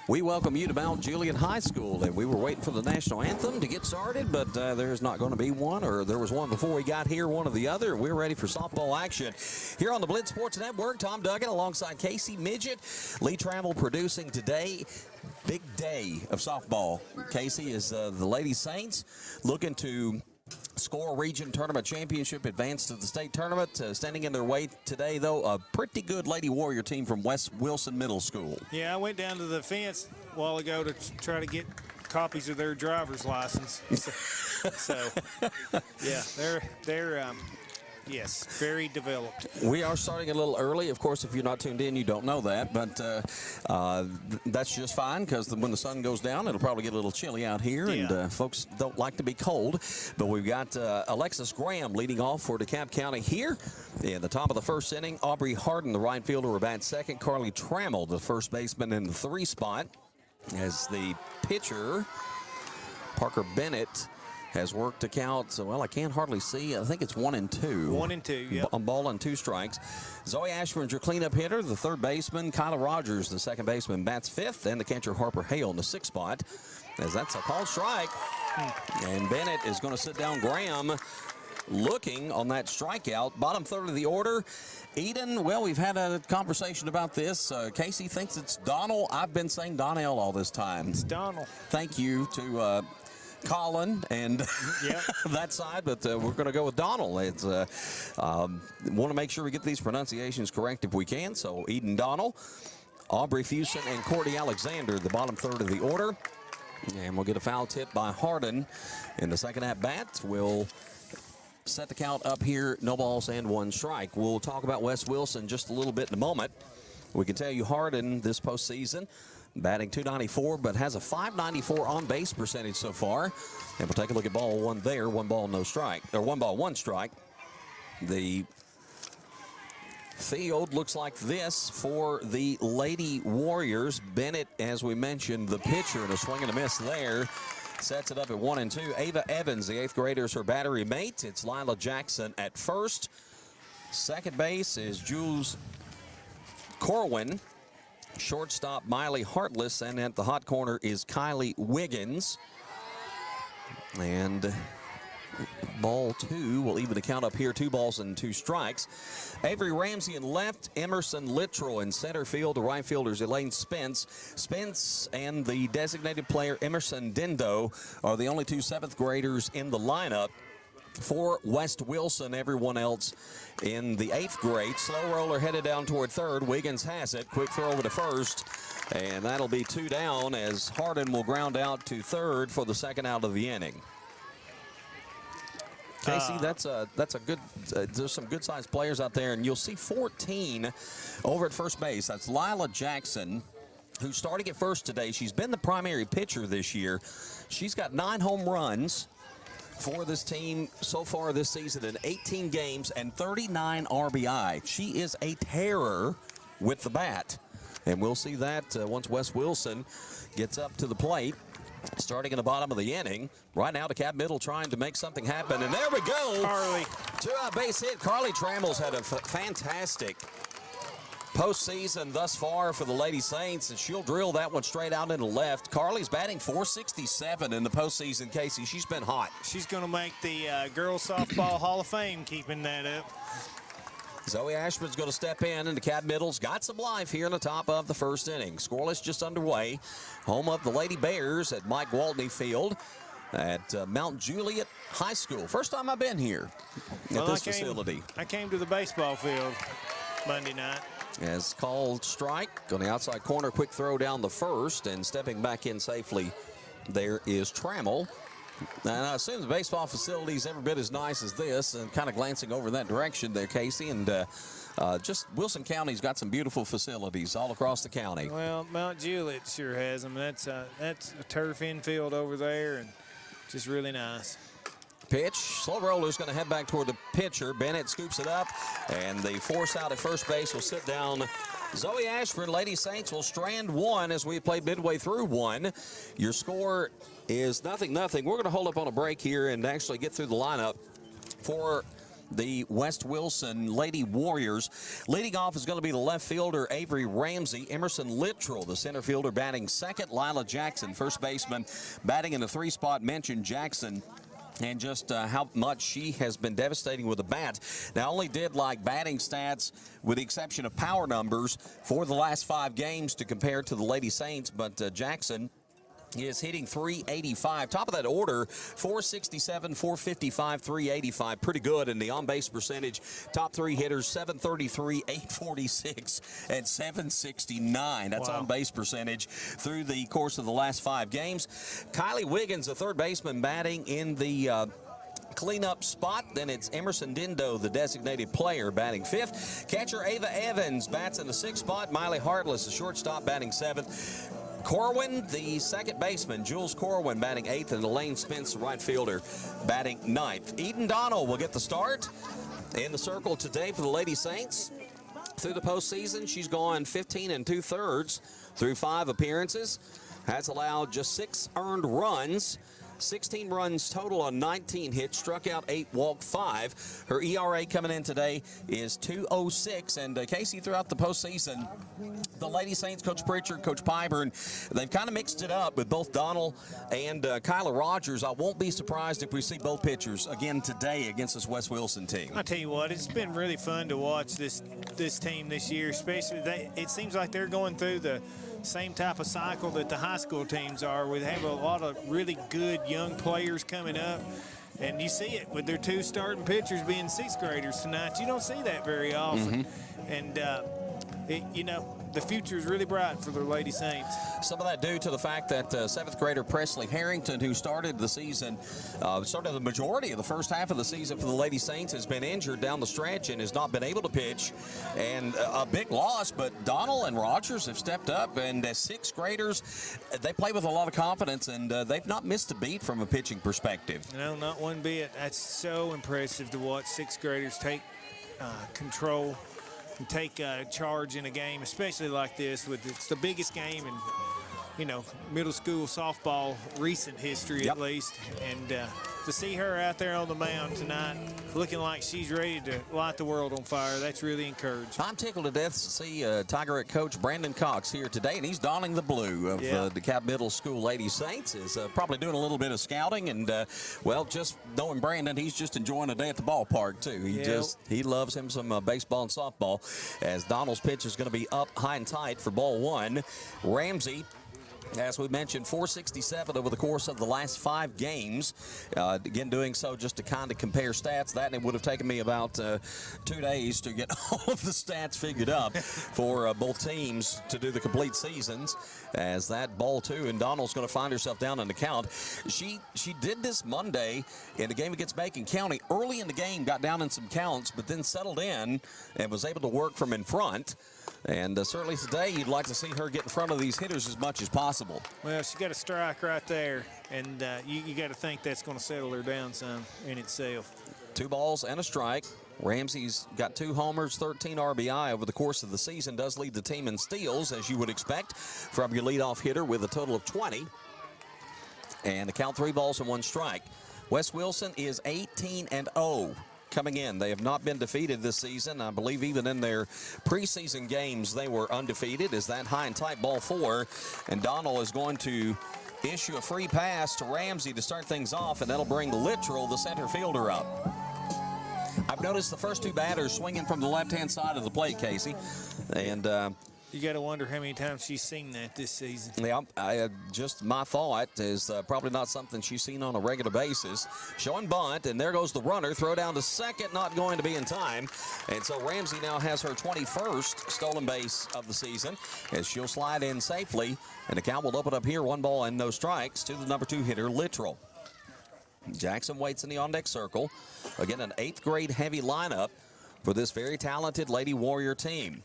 We welcome you to Mount Juliet High School, and we were waiting for the national anthem to get started, but there's not going to be one, or there was one before we got here, one or the other. We're ready for softball action here on the Blitz Sports Network. Tom Duggan alongside Casey Midget. Lee Trammell producing today. Big day of softball. Casey is the Lady Saints looking to score region tournament championship, advance to the state tournament. Standing in their way today, though, a pretty good Lady Warrior team from West Wilson Middle School. Yeah, I went down to the fence a while ago to try to get copies of their driver's license. So yeah, they're yes, very developed. We are starting a little early. Of course, if you're not tuned in, you don't know that. But that's just fine, because when the sun goes down, it'll probably get a little chilly out here. Yeah. And folks don't like to be cold. But we've got Alexis Graham leading off for DeKalb County here. In the top of the first inning, Aubrey Harden, the right fielder, will bat second. Carly Trammell, the first baseman, in the 3 spot. As the pitcher, Parker Bennett, has worked to count, so, well, I can't hardly see. I think it's 1-2. 1-2, yeah. A ball and 2 strikes. Zoe Ashburn's your cleanup hitter. The third baseman, Kyla Rogers, the second baseman, bats 5th. And the catcher, Harper Hale, in the 6th spot. As that's a called strike. And Bennett is going to sit down Graham, looking on that strikeout. Bottom third of the order. Eden, well, we've had a conversation about this. Casey thinks it's Donnell. I've been saying Donnell all this time. It's Donnell. Thank you to Colin and that side, but we're going to go with Donnell. It's want to make sure we get these pronunciations correct if we can. So Eden Donnell, Aubrey Fuson, and Cordy Alexander, the bottom third of the order. And we'll get a foul tip by Harden in the second at bat. We'll set the count up here, no balls and 1 strike. We'll talk about West Wilson just a little bit in a moment. We can tell you Harden this postseason, batting .294, but has a .594 on-base percentage so far. And we'll take a look at ball 1 there. 1 ball, no strike. Or 1 ball, 1 strike. The field looks like this for the Lady Warriors. Bennett, as we mentioned, the pitcher, and a swing and a miss there. Sets it up at 1-2. Ava Evans, the 8th grader, is her battery mate. It's Lila Jackson at first. Second base is Jules Corwin. Shortstop, Miley Hartless, and at the hot corner is Kylie Wiggins. And ball 2 will even the count up here, 2 balls and 2 strikes. Avery Ramsey in left, Emerson Littrell in center field. The right fielders, Elaine Spence. Spence and the designated player, Emerson Dindo, are the only 2 7th graders in the lineup. For West Wilson, everyone else in the 8th grade. Slow roller headed down toward third. Wiggins has it. Quick throw over to first. And that'll be 2 down as Harden will ground out to third for the second out of the inning. Casey, that's a good, there's some good-sized players out there, and you'll see 14 over at first base. That's Lila Jackson, who's starting at first today. She's been the primary pitcher this year. She's got 9 home runs for this team so far this season in 18 games and 39 RBI. She is a terror with the bat. And we'll see that once West Wilson gets up to the plate. Starting in the bottom of the inning. Right now, DeKalb Middle trying to make something happen. And there we go. Carly. 2-out base hit. Carly Trammell's had a fantastic postseason thus far for the Lady Saints, and she'll drill that one straight out into left. Carly's batting .467 in the postseason, Casey. She's been hot. She's going to make the Girls Softball Hall of Fame keeping that up. Zoe Ashburn's going to step in, and DeKalb Middle's got some life here in the top of the first inning. Scoreless just underway. Home of the Lady Bears at Mike Waltney Field at Mount Juliet High School. First time I've been here at this facility. I came to the baseball field Monday night. As called strike on the outside corner, quick throw down the first, and stepping back in safely there is Trammell. And I assume the baseball facility is every bit as nice as this, and kind of glancing over that direction there, Casey. And just Wilson County's got some beautiful facilities all across the county. Well, Mount Juliet sure has them. That's a turf infield over there, and just really nice. Pitch. Slow roller's going to head back toward the pitcher. Bennett scoops it up, and the force out at first base will sit down Zoe Ashburn. Lady Saints will strand 1 as we play midway through 1. Your score is 0-0. We're going to hold up on a break here and actually get through the lineup for the West Wilson Lady Warriors. Leading off is going to be the left fielder, Avery Ramsey. Emerson Littrell, the center fielder, batting second. Lila Jackson, first baseman, batting in the 3-spot. Mentioned Jackson and just how much she has been devastating with the bat. Now, only did like batting stats with the exception of power numbers for the last 5 games to compare to the Lady Saints, but Jackson is hitting .385. Top of that order, 467, 455, 385. Pretty good in the on-base percentage. Top 3 hitters, 733, 846, and 769. That's on-base percentage through the course of the last 5 games. Kylie Wiggins, the third baseman, batting in the cleanup spot. Then it's Emerson Dindo, the designated player, batting 5th. Catcher Ava Evans bats in the 6th spot. Miley Hartless, the shortstop, batting 7th. Corwin, the second baseman, Jules Corwin, batting 8th, and Elaine Spence, the right fielder, batting 9th. Eden Donnell will get the start in the circle today for the Lady Saints. Through the postseason, she's gone 15 2/3 through 5 appearances. Has allowed just 6 earned runs. 16 runs total on 19 hits, struck out 8, walked 5. Her ERA coming in today is 2.06. And Casey, throughout the postseason, the Lady Saints, Coach Pritchard, Coach Pyburn, they've kind of mixed it up with both Donnell and Kyla Rogers. I won't be surprised if we see both pitchers again today against this West Wilson team. I tell you what, it's been really fun to watch this team this year, especially it seems like they're going through the same type of cycle that the high school teams are. We have a lot of really good young players coming up, and you see it with their 2 starting pitchers being 6th graders tonight. You don't see that very often. And you know, the future is really bright for the Lady Saints. Some of that due to the fact that 7th grader Presley Harrington, who started the season, started the majority of the first half of the season for the Lady Saints, has been injured down the stretch and has not been able to pitch. And a big loss, but Donnell and Rogers have stepped up, and as 6th graders, they play with a lot of confidence, and they've not missed a beat from a pitching perspective. No, not one bit. That's so impressive to watch 6th graders take control and take charge in a game, especially like this. It's the biggest game in, you know, middle school softball recent history at least. And to see her out there on the mound tonight looking like she's ready to light the world on fire, that's really encouraging. I'm tickled to death to see Tigerette coach Brandon Cox here today, and he's donning the blue of DeKalb Middle School Lady Saints. Is probably doing a little bit of scouting, and well, just knowing Brandon, he's just enjoying a day at the ballpark too. He loves him some baseball and softball. As Donnell's pitch is going to be up high and tight for ball 1. Ramsey, as we mentioned, 467 over the course of the last 5 games. Again, doing so just to kind of compare stats. That, and it would have taken me about 2 days to get all of the stats figured up for both teams to do the complete seasons. As that ball 2, and Donnell's going to find herself down in the count. She did this Monday in the game against Macon County. Early in the game, got down in some counts, but then settled in and was able to work from in front. And certainly today, you'd like to see her get in front of these hitters as much as possible. Well, she got a strike right there, and you got to think that's going to settle her down some in itself. 2 balls and a strike. Ramsey's got 2 homers, 13 RBI over the course of the season. Does lead the team in steals, as you would expect from your leadoff hitter, with a total of 20. And the count 3 balls and 1 strike. West Wilson is 18-0. Coming in. They have not been defeated this season. I believe even in their preseason games they were undefeated. Is that high and tight ball 4, and Donnell is going to issue a free pass to Ramsey to start things off, and that'll bring Littrell, the center fielder, up. I've noticed the first 2 batters swinging from the left-hand side of the plate, Casey, and you got to wonder how many times she's seen that this season. Yeah, just my thought is probably not something she's seen on a regular basis. Showing bunt, and there goes the runner. Throw down to second, not going to be in time. And so Ramsey now has her 21st stolen base of the season, as she'll slide in safely. And the count will open up here, 1 ball and no strikes to the number 2 hitter, Littrell. Jackson waits in the on-deck circle. Again, an 8th grade heavy lineup for this very talented Lady Warrior team.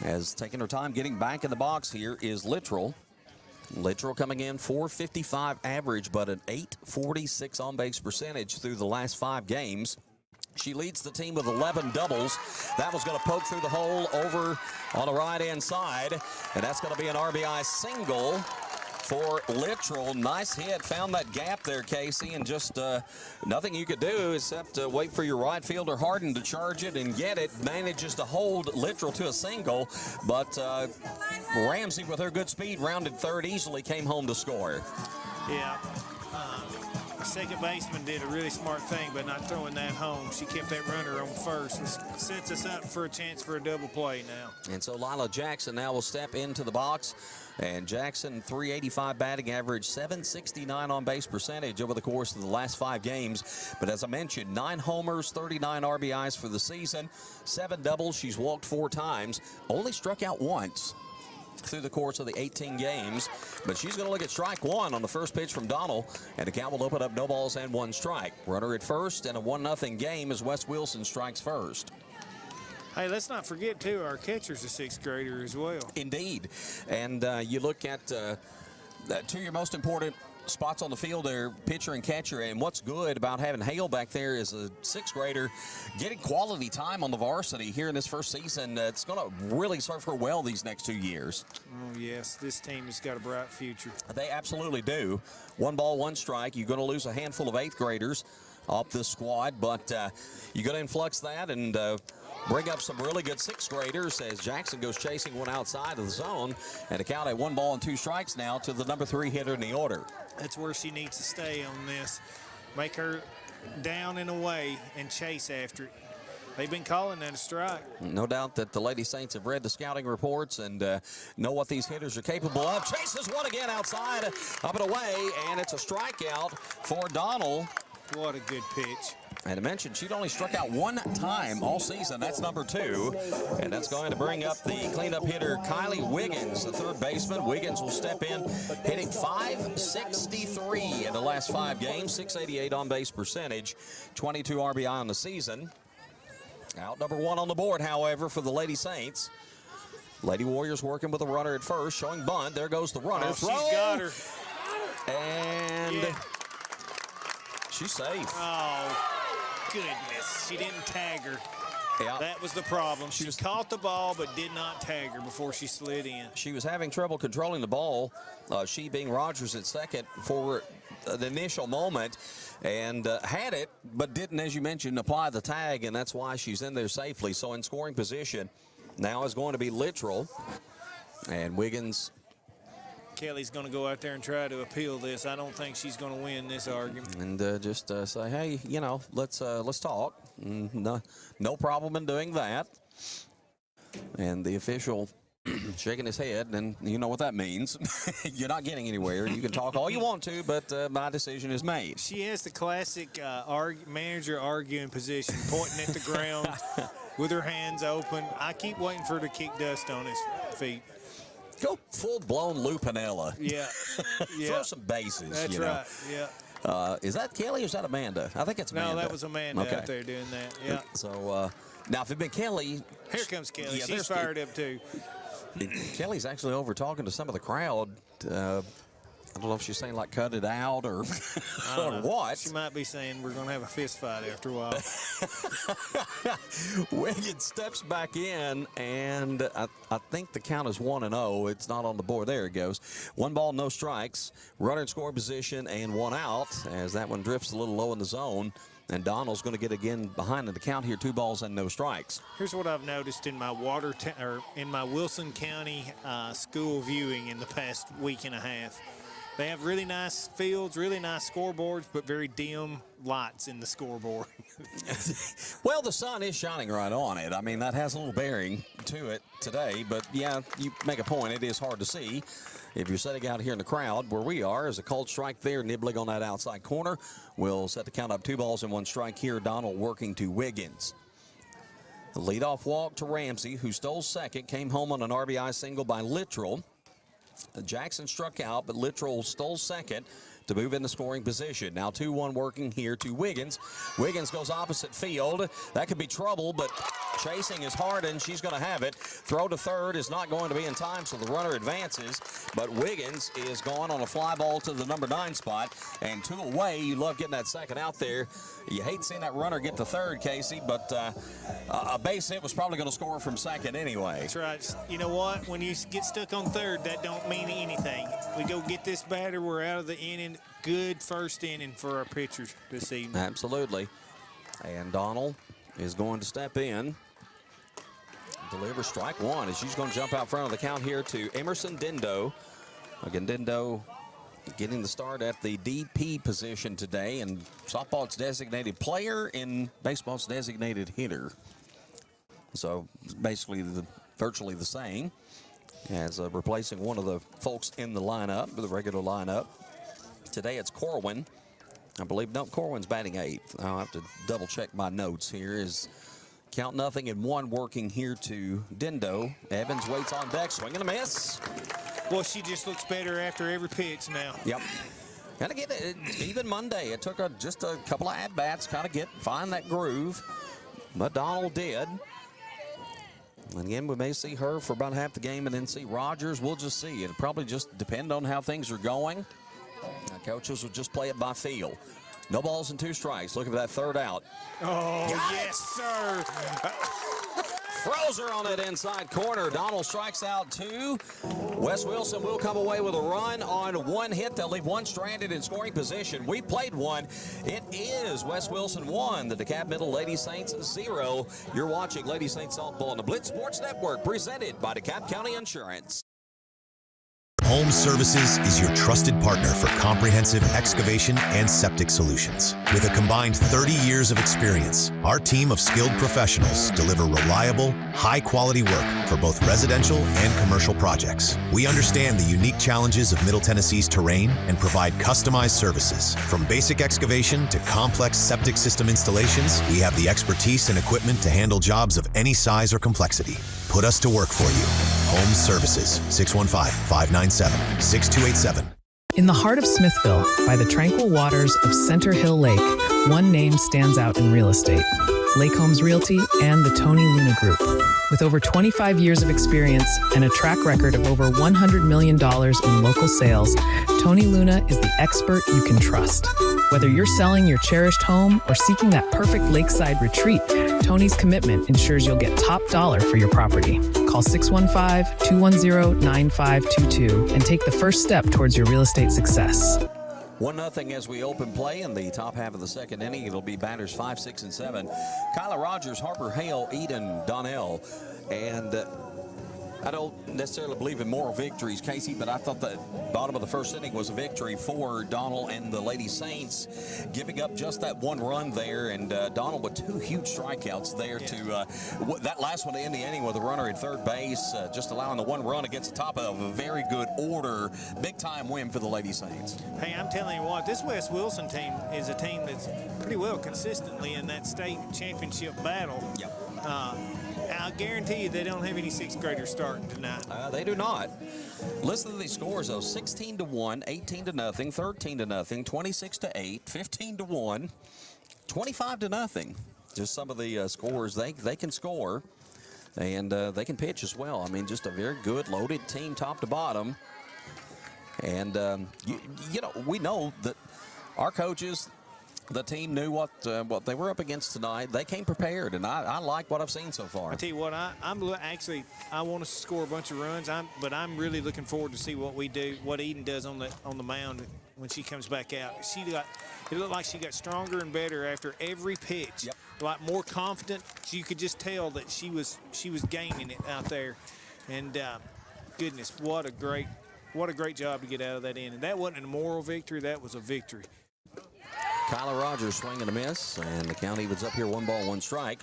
As taking her time getting back in the box here is Littrell. Littrell coming in 455 average, but an 846 on-base percentage through the last 5 games. She leads the team with 11 doubles. That was going to poke through the hole over on the right-hand side, and that's going to be an RBI single for Littrell. Nice hit. Found that gap there, Casey, and just nothing you could do except wait for your right fielder Harden to charge it and get it. Manages to hold Littrell to a single, but Ramsey, with her good speed, rounded third easily, came home to score. Yeah. Our second baseman did a really smart thing by not throwing that home. She kept that runner on first, which sets us up for a chance for a double play now. And so Lila Jackson now will step into the box. And Jackson, 385 batting average, 769 on base percentage over the course of the last 5 games. But as I mentioned, 9 homers, 39 RBIs for the season, 7 doubles. She's walked 4 times, only struck out once through the course of the 18 games. But she's going to look at strike 1 on the first pitch from Donald, and the count will open up no balls and 1 strike. Runner at first, and a 1-0 game as Wes Wilson strikes first. Hey, let's not forget, too, our catcher's a 6th grader as well. Indeed. And you look at 2 of your most important spots on the field there, pitcher and catcher. And what's good about having Hale back there is a 6th grader getting quality time on the varsity here in this first season. It's going to really serve her well these next 2 years. Oh, yes. This team has got a bright future. They absolutely do. 1 ball, 1 strike. You're going to lose a handful of 8th graders off this squad, but you're going to influx that and bring up some really good 6th graders as Jackson goes chasing one outside of the zone, and a count at 1 ball and 2 strikes now to the number 3 hitter in the order. That's where she needs to stay on this. Make her down and away and chase after it. They've been calling that a strike. No doubt that the Lady Saints have read the scouting reports and know what these hitters are capable of. Chases one again outside, up and away, and it's a strikeout for Donald. What a good pitch. And I mentioned she'd only struck out 1 time all season. That's number 2. And that's going to bring up the cleanup hitter, Kylie Wiggins, the 3rd baseman. Wiggins will step in, hitting .563 in the last 5 games, .688 on base percentage, 22 RBI on the season. Out number 1 on the board, however, for the Lady Saints. Lady Warriors working with a runner at first, showing bunt. There goes the runner. Oh, she's got her. And she's safe. Oh, goodness. She didn't tag her. Yeah. That was the problem. She caught the ball but did not tag her before she slid in. She was having trouble controlling the ball, she being Rogers at second for the initial moment, and had it, but didn't, as you mentioned, apply the tag, and that's why she's in there safely. So in scoring position now is going to be Littrell, and Wiggins. Kelly's going to go out there and try to appeal this. I don't think she's going to win this argument. And just say, hey, you know, let's talk. No problem in doing that. And the official shaking his head, and you know what that means. You're not getting anywhere. You can talk all you want to, but my decision is made. She has the classic manager arguing position, pointing at the ground with her hands open. I keep waiting for her to kick dust on his feet. Go full-blown Lupinella. Yeah. Throw some bases. That's right, yeah. Is that Kelly or is that Amanda? I think it's Amanda. No, that was Amanda out there doing that, yeah. So, now if it'd been Kelly. Here comes Kelly. Yeah, she's fired up, too. Kelly's actually over talking to some of the crowd. I don't know if she's saying, like, cut it out or, or what. She might be saying we're going to have a fist fight after a while. Wiggins steps back in, and I think the count is 1-0. It's not on the board. There it goes. 1 ball, no strikes. Runner in scoring position and 1 out as that one drifts a little low in the zone. And Donald's going to get again behind in the count here, 2 balls and no strikes. Here's what I've noticed in my in my Wilson County school viewing in the past week and a half. They have really nice fields, really nice scoreboards, but very dim lights in the scoreboard. Well, the sun is shining right on it. I mean, that has a little bearing to it today. But, yeah, you make a point. It is hard to see. If you're sitting out here in the crowd where we are, as a called strike there, nibbling on that outside corner. We'll set the count up 2 balls and 1 strike here. Donald working to Wiggins. The leadoff walk to Ramsey, who stole second, came home on an RBI single by Littrell. Jackson struck out, but Littrell stole second to move in the scoring position. Now 2-1 working here to Wiggins. Wiggins goes opposite field. That could be trouble, but Chasing is Harden. She's going to have it. Throw to third is not going to be in time, so the runner advances. But Wiggins is gone on a fly ball to the number 9 spot. And 2 away. You love getting that second out there. You hate seeing that runner get to third, Casey, but a base hit was probably going to score from second anyway. That's right. You know what? When you get stuck on third, that don't mean anything. We go get this batter. We're out of the inning. Good first inning for our pitchers this evening. Absolutely. And Donald is going to step in. Deliver strike 1 as she's going to jump out front of the count here to Emerson Dindo. Again, Dindo getting the start at the DP position today, and softball it's designated player, in baseball it's designated hitter. So basically virtually the same as replacing one of the folks in the lineup, the regular lineup. Today it's Corwin. I believe, no, Corwin's batting 8th. I'll have to double check my notes here. Is count nothing and 1 working here to Dindo. Evans waits on deck, swing and a miss. Well, she just looks better after every pitch now. Yep. Kind of get it, even Monday. It took just a couple of at-bats, kind of find that groove. But Donald did. And again, we may see her for about half the game and then see Rogers. We'll just see. It'll probably just depend on how things are going. Coaches will just play it by feel. No balls and 2 strikes. Looking for that third out. Oh, yes, sir. Throws her on that inside corner. Donald strikes out 2. Wes Wilson will come away with a run on 1 hit. They'll leave 1 stranded in scoring position. We played 1. It is Wes Wilson 1, the DeKalb Middle Lady Saints 0. You're watching Lady Saints Softball on the Blitz Sports Network, presented by DeKalb County Insurance. Home Services is your trusted partner for comprehensive excavation and septic solutions. With a combined 30 years of experience, our team of skilled professionals deliver reliable, high-quality work for both residential and commercial projects. We understand the unique challenges of Middle Tennessee's terrain and provide customized services. From basic excavation to complex septic system installations, we have the expertise and equipment to handle jobs of any size or complexity. Put us to work for you. Home Services, 615-597-6287. In the heart of Smithville, by the tranquil waters of Center Hill Lake, one name stands out in real estate: Lake Homes Realty and the Tony Luna Group. With over 25 years of experience and a track record of over $100 million in local sales, Tony Luna is the expert you can trust. Whether you're selling your cherished home or seeking that perfect lakeside retreat, Tony's commitment ensures you'll get top dollar for your property. Call 615-210-9522 and take the first step towards your real estate success. 1-0 as we open play in the top half of the second inning. It'll be batters 5, 6, and 7. Kyla Rogers, Harper Hale, Eden, Donnell. And I don't necessarily believe in moral victories, Casey, but I thought the bottom of the first inning was a victory for Donald and the Lady Saints, giving up just that 1 run there. And Donald with 2 huge strikeouts there to that last one to end the inning with a runner at third base, just allowing the 1 run against the top of a very good order. Big-time win for the Lady Saints. Hey, I'm telling you what, this Wes Wilson team is a team that's pretty well consistently in that state championship battle. Yep. I guarantee you they don't have any 6th graders starting tonight. They do not. Listen to these scores, though. 16-1, 18-0, 13-0, 26-8, 15-1, 25-0. Just some of the scores they can score, and they can pitch as well. I mean, just a very good, loaded team top to bottom. And, you know, we know that our coaches, the team knew what they were up against tonight. They came prepared, and I like what I've seen so far. I tell you what, I want us to score a bunch of runs. But I'm really looking forward to see what we do, what Eden does on the mound when she comes back out. It looked like she got stronger and better after every pitch. Yep. A lot more confident. You could just tell that she was gaining it out there. And goodness, what a great job to get out of that inning. That wasn't a moral victory. That was a victory. Kyla Rogers swing and a miss, and the count evens up here, 1 ball, 1 strike.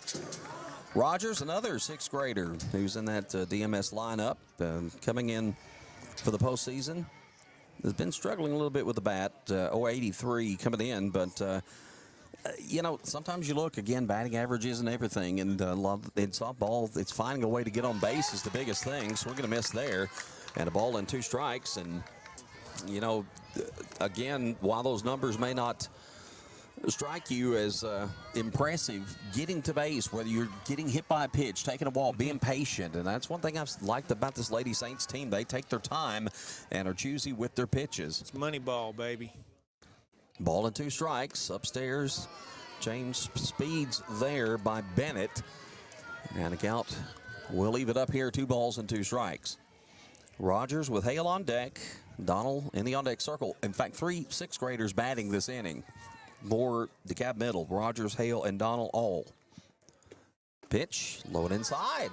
Rogers, another 6th grader who's in that DMS lineup, coming in for the postseason. Has been struggling a little bit with the bat, 083 coming in, but you know, sometimes you look, again, batting average isn't everything, and in softball, it's finding a way to get on base is the biggest thing, so we're going to miss there. And a ball and 2 strikes, and, you know, again, while those numbers may not strike you as impressive getting to base, whether you're getting hit by a pitch, taking a ball, being patient. And that's one thing I've liked about this Lady Saints team. They take their time and are choosy with their pitches. It's money ball, baby. Ball and 2 strikes. Upstairs, change speeds there by Bennett. And the count will leave it up here, 2 balls and 2 strikes. Rogers with Hale on deck. Donald in the on-deck circle. In fact, 3 6th graders batting this inning. More DeKalb Middle, Rogers, Hale, and Donald all. Pitch, low and inside.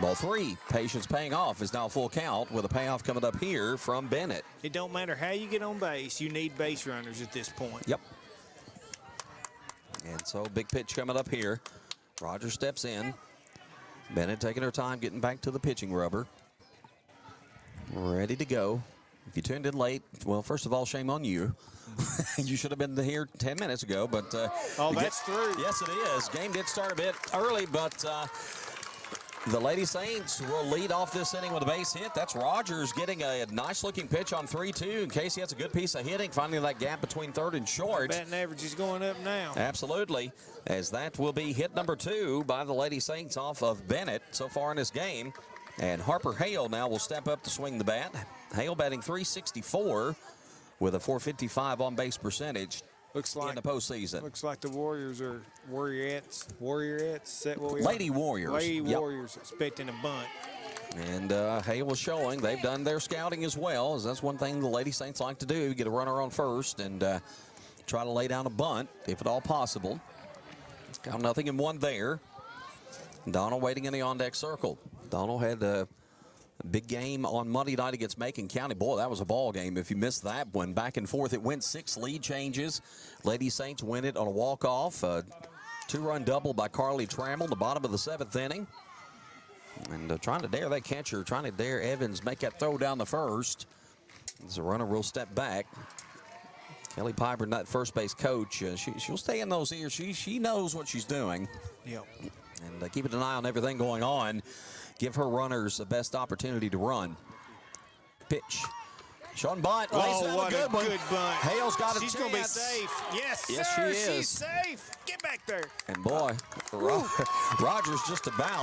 Ball 3, patience paying off is now full count with a payoff coming up here from Bennett. It don't matter how you get on base, you need base runners at this point. Yep. And so big pitch coming up here. Rogers steps in. Bennett taking her time getting back to the pitching rubber. Ready to go. If you tuned in late, well, first of all, shame on you. You should have been here 10 minutes ago, but that's through. Yes, it is. Game did start a bit early, but the Lady Saints will lead off this inning with a base hit. That's Rogers getting a nice-looking pitch on 3-2 in case he has a good piece of hitting, finding that gap between third and short. Batting average is going up now. Absolutely, as that will be hit number 2 by the Lady Saints off of Bennett so far in this game. And Harper Hale now will step up to swing the bat. Hale batting .364 with a .455 on-base percentage Looks like in the postseason. Looks like the Warriors are Warriorettes. Warriorettes, is that what we Lady are? Warriors. Lady Yep. Warriors expecting a bunt. And Hale was showing they've done their scouting as well, as that's one thing the Lady Saints like to do, get a runner on first and try to lay down a bunt, if at all possible. Got 0-1 there. Donald waiting in the on-deck circle. Donald had a big game on Monday night against Macon County. Boy, that was a ball game. If you missed that one, back and forth, it went 6 lead changes. Lady Saints win it on a walk-off. A 2-run double by Carly Trammell, the bottom of the 7th inning. And trying to dare that catcher, trying to dare Evans make that throw down the first. As the runner will step back. Kelly Piper, that first base coach, she'll stay in those ears. She knows what she's doing. Yep. And keeping an eye on everything going on. Give her runners the best opportunity to run. Pitch. Sean Bunt lays down what a good one. Good bunt. Hale's got a She's chance. going to be safe. Yes, Yes, sir. she is. She's safe. Get back there. And boy, Rogers just about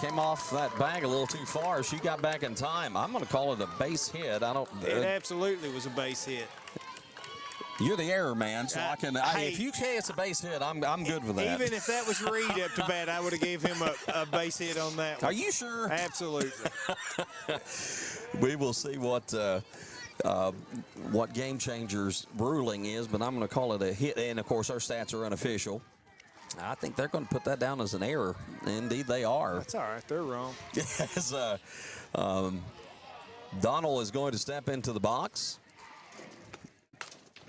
came off that bag a little too far. She got back in time. I'm going to call it a base hit. It absolutely was a base hit. You're the error man, so I can. Hey, if you say it's a base hit, I'm good with that. Even if that was Reed up to bat, I would have gave him a base hit on that one. Are you sure? Absolutely. We will see what Game Changers ruling is, but I'm going to call it a hit. And of course, our stats are unofficial. I think they're going to put that down as an error. Indeed, they are. That's all right. They're wrong. Yes, Donald is going to step into the box.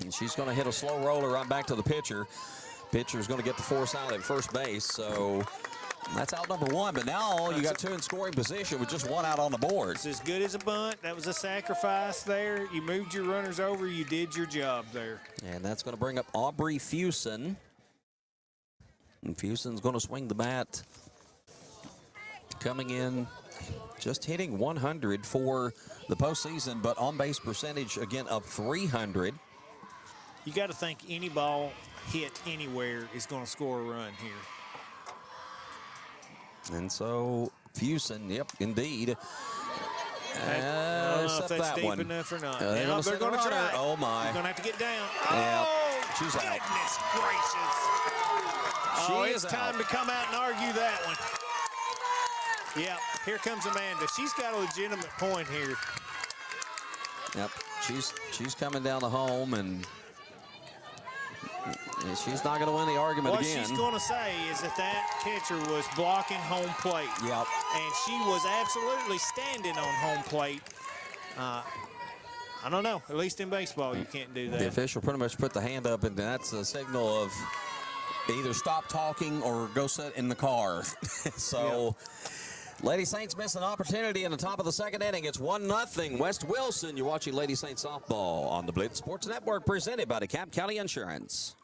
And she's going to hit a slow roller right back to the pitcher. Pitcher's going to get the force out at first base. So that's out number 1. But now you got 2 in scoring position with just 1 out on the board. It's as good as a bunt. That was a sacrifice there. You moved your runners over. You did your job there. And that's going to bring up Aubrey Fusen. And Fusen's going to swing the bat. Coming in, just hitting 100 for the postseason, but on-base percentage, again, of .300. You got to think any ball hit anywhere is going to score a run here. And so Fusen, yep, indeed. I don't know if that's that deep one. enough or not. They're going to try. Oh, my. You're going to have to get down. Yeah, Oh, she's out. goodness gracious. It's time to come out and argue that one. Yeah, here comes Amanda. She's got a legitimate point here. Yep, she's coming down the home, and she's not going to win the argument again. What she's going to say is that catcher was blocking home plate. Yep. And she was absolutely standing on home plate. I don't know. At least in baseball, you can't do that. The official pretty much put the hand up, and that's a signal of either stop talking or go sit in the car. So, Lady Saints miss an opportunity in the top of the 2nd inning. It's 1-0 West Wilson. You're watching Lady Saints softball on the Blitz Sports Network, presented by DeKalb County Insurance.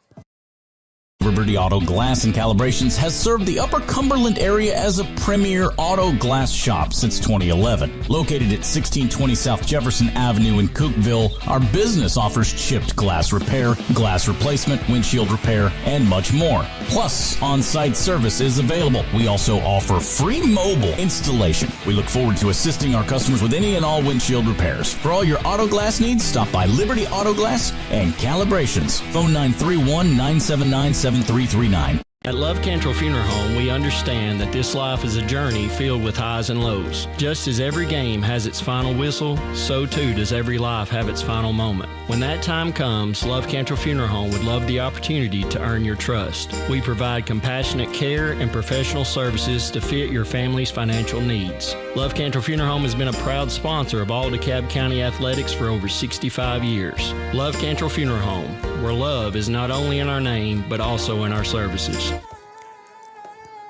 Liberty Auto Glass and Calibrations has served the Upper Cumberland area as a premier auto glass shop since 2011. Located at 1620 South Jefferson Avenue in Cookeville, our business offers chipped glass repair, glass replacement, windshield repair, and much more. Plus, on-site service is available. We also offer free mobile installation. We look forward to assisting our customers with any and all windshield repairs. For all your auto glass needs, stop by Liberty Auto Glass and Calibrations. Phone 931-979-7339. At Love Cantrell Funeral Home, we understand that this life is a journey filled with highs and lows. Just as every game has its final whistle, so too does every life have its final moment. When that time comes, Love Cantrell Funeral Home would love the opportunity to earn your trust. We provide compassionate care and professional services to fit your family's financial needs. Love Cantrell Funeral Home has been a proud sponsor of all DeKalb County athletics for over 65 years. Love Cantrell Funeral Home, where love is not only in our name, but also in our services.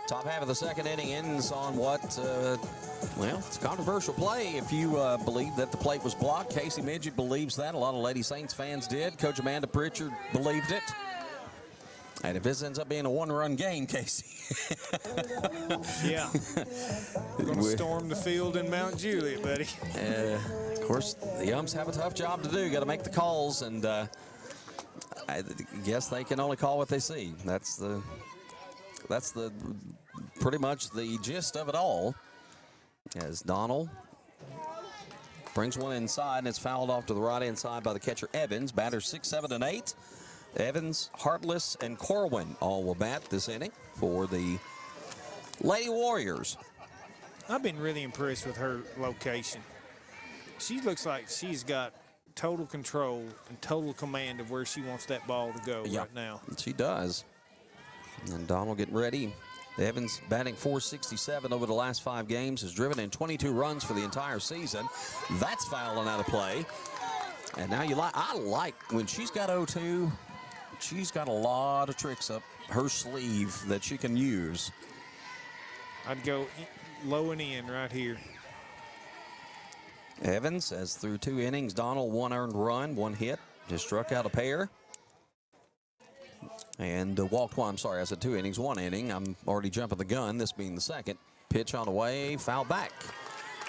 Top half of the second inning ends on what, well, it's a controversial play. If you believe that the plate was blocked, Casey Midget believes that. A lot of Lady Saints fans did. Coach Amanda Pritchard believed it. And if this ends up being a one-run game, Casey. Yeah. We're going to storm the field in Mount Juliet, buddy. Of course, the umps have a tough job to do. Got to make the calls, and I guess they can only call what they see. That's the pretty much the gist of it all. As Donald brings one inside, and it's fouled off to the right-hand side by the catcher Evans. Batters 6, 7, and 8. Evans, Hartless, and Corwin all will bat this inning for the Lady Warriors. I've been really impressed with her location. She looks like she's got total control and total command of where she wants that ball to go right now. She does. And Donald getting ready. Evans batting .467 over the last 5 games, has driven in 22 runs for the entire season. That's fouling out of play. And now I like when she's got 0-2, she's got a lot of tricks up her sleeve that she can use. I'd go low and in right here. Evans has through 2 innings, Donald 1 earned run, 1 hit, just struck out a pair. And walked one. I'm sorry, I said 2 innings, 1 inning. I'm already jumping the gun, this being the second. Pitch on the way, foul back.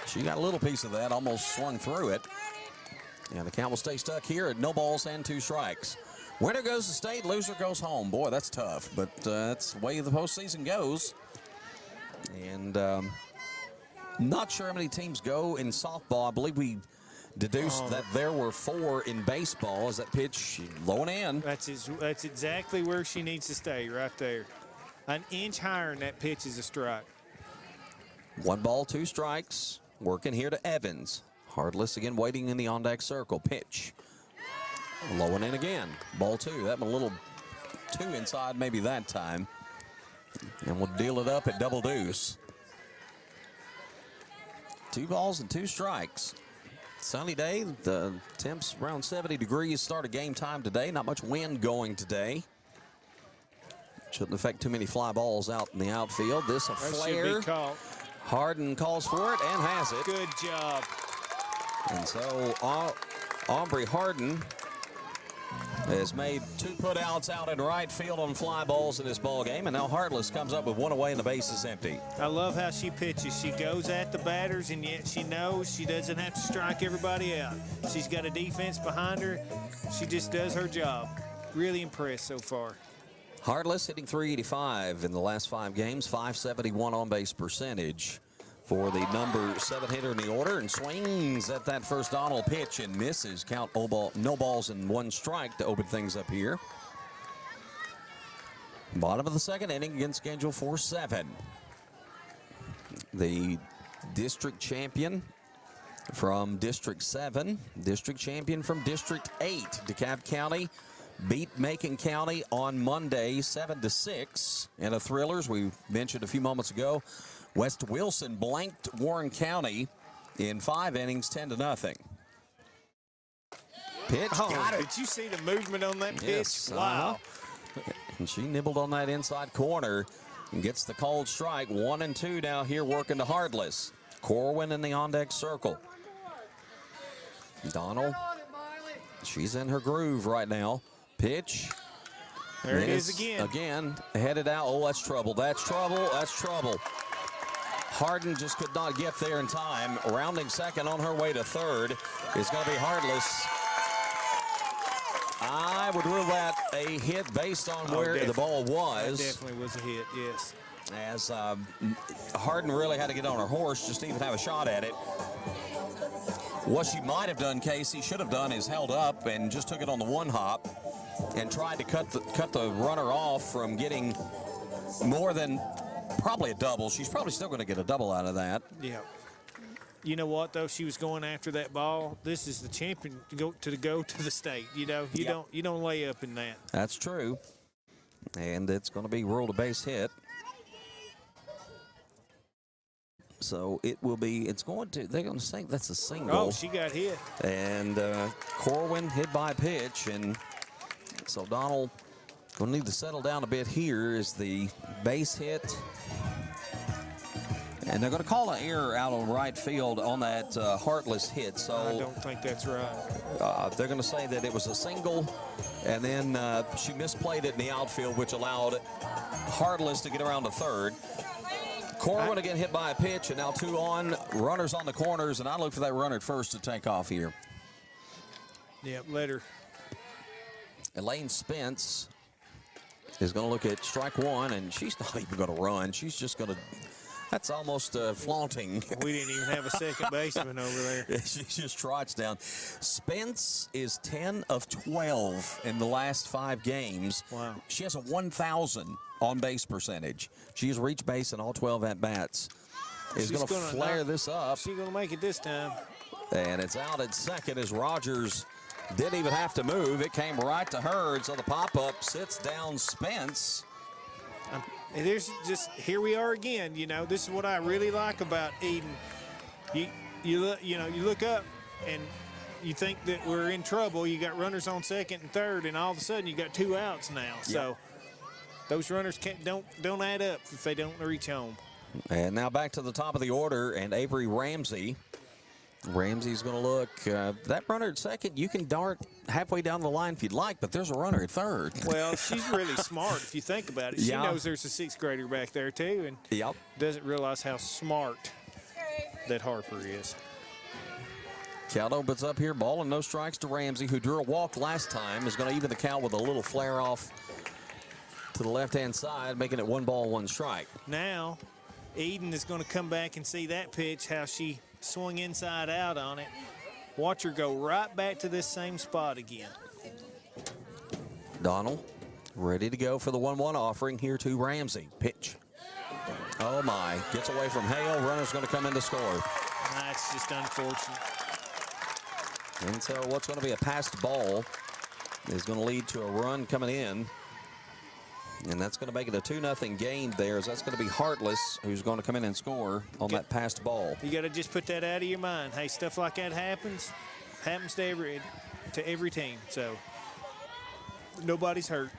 She got a little piece of that, almost swung through it. And the count will stay stuck here at no balls and 2 strikes. Winner goes to state, loser goes home. Boy, that's tough, but that's the way the postseason goes. And not sure how many teams go in softball. I believe we deduced that there were 4 in baseball. As that pitch low and in. That's exactly where she needs to stay, right there. An inch higher than that pitch is a strike. 1 ball, 2 strikes. Working here to Evans. Hardless again waiting in the on-deck circle. Pitch. Low and in again. Ball 2. That one a little too inside maybe that time. And we'll deal it up at double deuce. 2 balls and 2 strikes. Sunny day, the temps around 70 degrees. Start of game time today. Not much wind going today. Shouldn't affect too many fly balls out in the outfield. This a flare. Should be caught. Harden calls for it and has it. Good job. And so Aubrey Harden has made 2 putouts out in right field on fly balls in this ball game, and now Hartless comes up with 1 away and the base is empty. I love how she pitches. She goes at the batters, and yet she knows she doesn't have to strike everybody out. She's got a defense behind her. She just does her job. Really impressed so far. Hartless hitting .385 in the last 5 games, .571 on-base percentage for the number 7 hitter in the order, and swings at that first Donald pitch and misses. Count no balls and 1 strike to open things up here. Bottom of the second inning, again scheduled for 7. The district champion from District 7, district champion from District 8. DeKalb County beat Macon County on Monday 7-6 in a thriller, as we mentioned a few moments ago. West Wilson blanked Warren County in 5 innings, 10-0. Pitch, got it. Did you see the movement on that pitch? Yes, Wow. And she nibbled on that inside corner and gets the called strike. 1-2 now here working to Hardless. Corwin in the on-deck circle. Donald, she's in her groove right now. Pitch, There it is again. Again, headed out. Oh, that's trouble. That's trouble. That's trouble. Harden just could not get there in time. Rounding second on her way to third is going to be Heartless. I would rule that a hit based on where the ball was. That definitely was a hit, yes. As Harden really had to get on her horse just to even have a shot at it. What she might have done, Casey, should have done is held up and just took it on the one hop and tried to cut the runner off from getting more than probably a double. She's probably still going to get a double out of that. Yeah. You know what, though? She was going after that ball. This is the champion to go to the state. You know, you don't lay up in that. That's true. And it's going to be ruled a base hit. So it will be, they're going to say that's a single. Oh, she got hit. And Corwin hit by pitch. And so Donald going to need to settle down a bit here as the base hit. And they're going to call an error out on right field on that Heartless hit. So I don't think that's right. They're going to say that it was a single, and then she misplayed it in the outfield, which allowed Heartless to get around to third. Corwin again hit by a pitch, and now 2 on, runners on the corners, and I look for that runner at first to take off here. Yep, later. Elaine Spence is going to look at strike one, and she's not even going to run. She's just going to, that's almost flaunting. We didn't even have a second baseman over there. She just trots down. Spence is 10 of 12 in the last 5 games. Wow. She has a 1,000 on-base percentage. She has reached base in all 12 at-bats. Is going to flare this up. She's going to make it this time. And it's out at second as Rogers didn't even have to move. It came right to her, and so the pop-up sits down Spence. And there's just, here we are again. You know, this is what I really like about Eden. You look up and you think that we're in trouble. You got runners on second and third, and all of a sudden you got 2 outs now. Yep. So those runners don't add up if they don't reach home. And now back to the top of the order, and Avery Ramsey. Ramsey's going to look. That runner at second, you can dart halfway down the line if you'd like, but there's a runner at third. Well, she's really smart if you think about it. She knows there's a 6th grader back there, too, and doesn't realize how smart that Harper is. Count opens up here, ball and no strikes to Ramsey, who drew a walk last time, is going to even the count with a little flare off to the left-hand side, making it 1 ball, 1 strike. Now, Eden is going to come back and see that pitch, how she swung inside out on it. Watch her go right back to this same spot again. Donald ready to go for the 1-1 offering here to Ramsey. Pitch. Oh my, gets away from Hale. Runner's going to come in to score. That's just unfortunate. And so what's going to be a passed ball is going to lead to a run coming in. And that's going to make it a 2-0 game there, as that's going to be Heartless who's going to come in and score on that passed ball. You got to just put that out of your mind. Hey, stuff like that happens to every team. So nobody's hurt.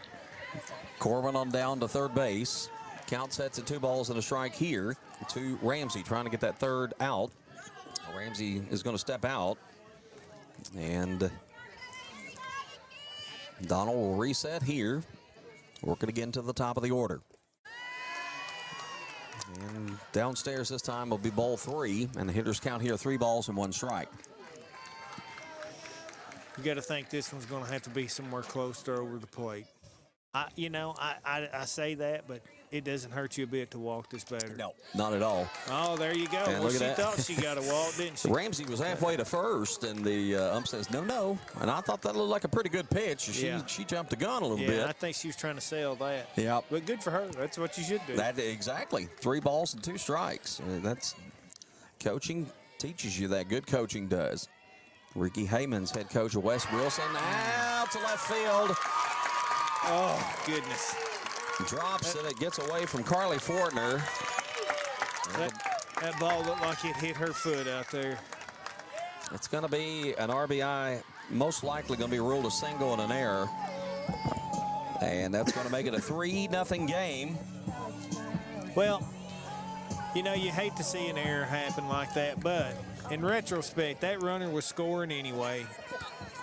Corbin on down to third base. Count sets at 2 balls and a strike here to Ramsey, trying to get that third out. Ramsey is going to step out, and Donald will reset here. Working again to the top of the order. And downstairs this time will be ball 3, and the hitters count here 3 balls and 1 strike. You got to think this one's going to have to be somewhere close to over the plate. I say that, but it doesn't hurt you a bit to walk this batter. No, not at all. Oh, there you go. And well, she thought she got a walk, didn't she? Ramsey was halfway to first, and the ump says, no. And I thought that looked like a pretty good pitch. She jumped the gun a little bit. Yeah, I think she was trying to sell that. Yeah. But good for her. That's what you should do. Exactly. 3 balls and 2 strikes. That's coaching teaches you that. Good coaching does. Ricky Heyman's head coach of West Wilson. Out to left field. Oh, goodness. Drops and it gets away from Carly Fortner. That ball looked like it hit her foot out there. It's going to be an RBI, most likely going to be ruled a single and an error. And that's going to make it a 3-0 game. Well, you hate to see an error happen like that, but in retrospect, that runner was scoring anyway.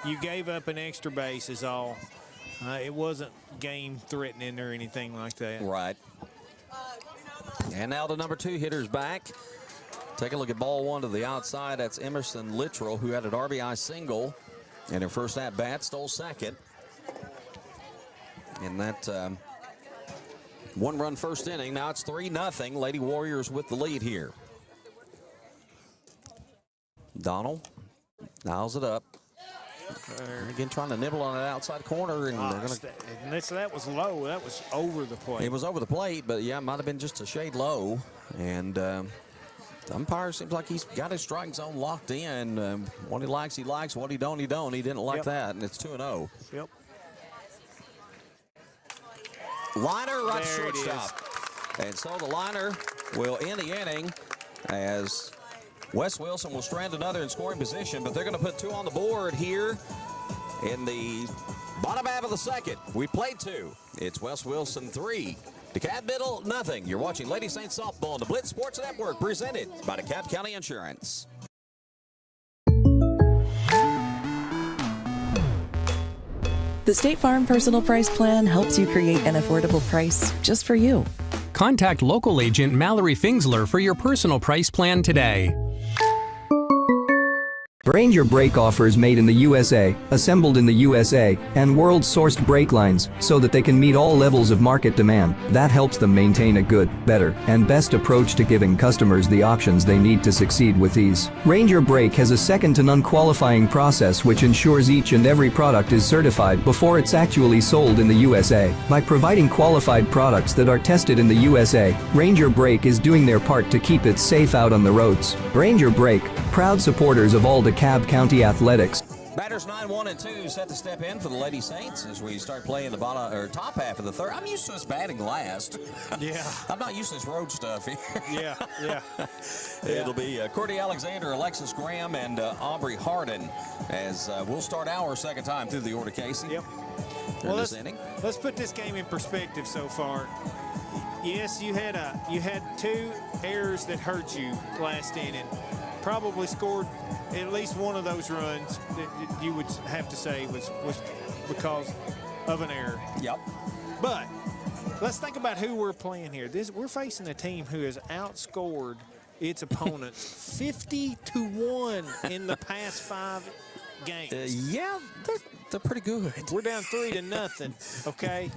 You gave up an extra base is all. It wasn't game threatening or anything like that. Right. And now the number 2 hitter's back. Take a look at ball 1 to the outside. That's Emerson Littrell, who had an RBI single in her first at-bat, stole second. And that 1-run first inning. Now it's 3-0. Lady Warriors with the lead here. Donald dials it up. Again, trying to nibble on that outside corner. And that was low. That was over the plate. It was over the plate, but yeah, it might have been just a shade low. And the umpire seems like he's got his strike zone locked in. What he likes, he likes. What he don't, he don't. He didn't like that, and it's 2-0. Yep. Liner right to shortstop. And so the liner will end the inning as Wes Wilson will strand another in scoring position, but they're going to put 2 on the board here in the bottom half of the second. We played 2. It's Wes Wilson 3. DeKalb Middle, nothing. You're watching Lady Saints softball on the Blitz Sports Network, presented by DeKalb County Insurance. The State Farm Personal Price Plan helps you create an affordable price just for you. Contact local agent Mallory Fingsler for your personal price plan today. Ranger brake offers made in the USA, assembled in the USA, and world-sourced brake lines so that they can meet all levels of market demand. That helps them maintain a good, better, and best approach to giving customers the options they need to succeed with ease. Ranger Brake has a second-to-none qualifying process which ensures each and every product is certified before it's actually sold in the USA. By providing qualified products that are tested in the USA, Ranger Brake is doing their part to keep it safe out on the roads. Ranger Brake, proud supporters of all DeKalb County athletics. Batters 9, 1, and 2 set to step in for the Lady Saints as we start playing the bottom or top half of the third. I'm used to us batting last. Yeah. I'm not used to this road stuff here. Yeah. It'll be Courtney Alexander, Alexis Graham, and Aubrey Harden as we'll start our second time through the order, Casey. Yep. Well, let's put this game in perspective so far. Yes, you had 2 errors that hurt you last inning. Probably scored at least one of those runs that you would have to say was because of an error. Yep. But let's think about who we're playing here. We're facing a team who has outscored its opponents 50-1 in the past 5 games. Yeah, they're pretty good. We're down 3-0, okay?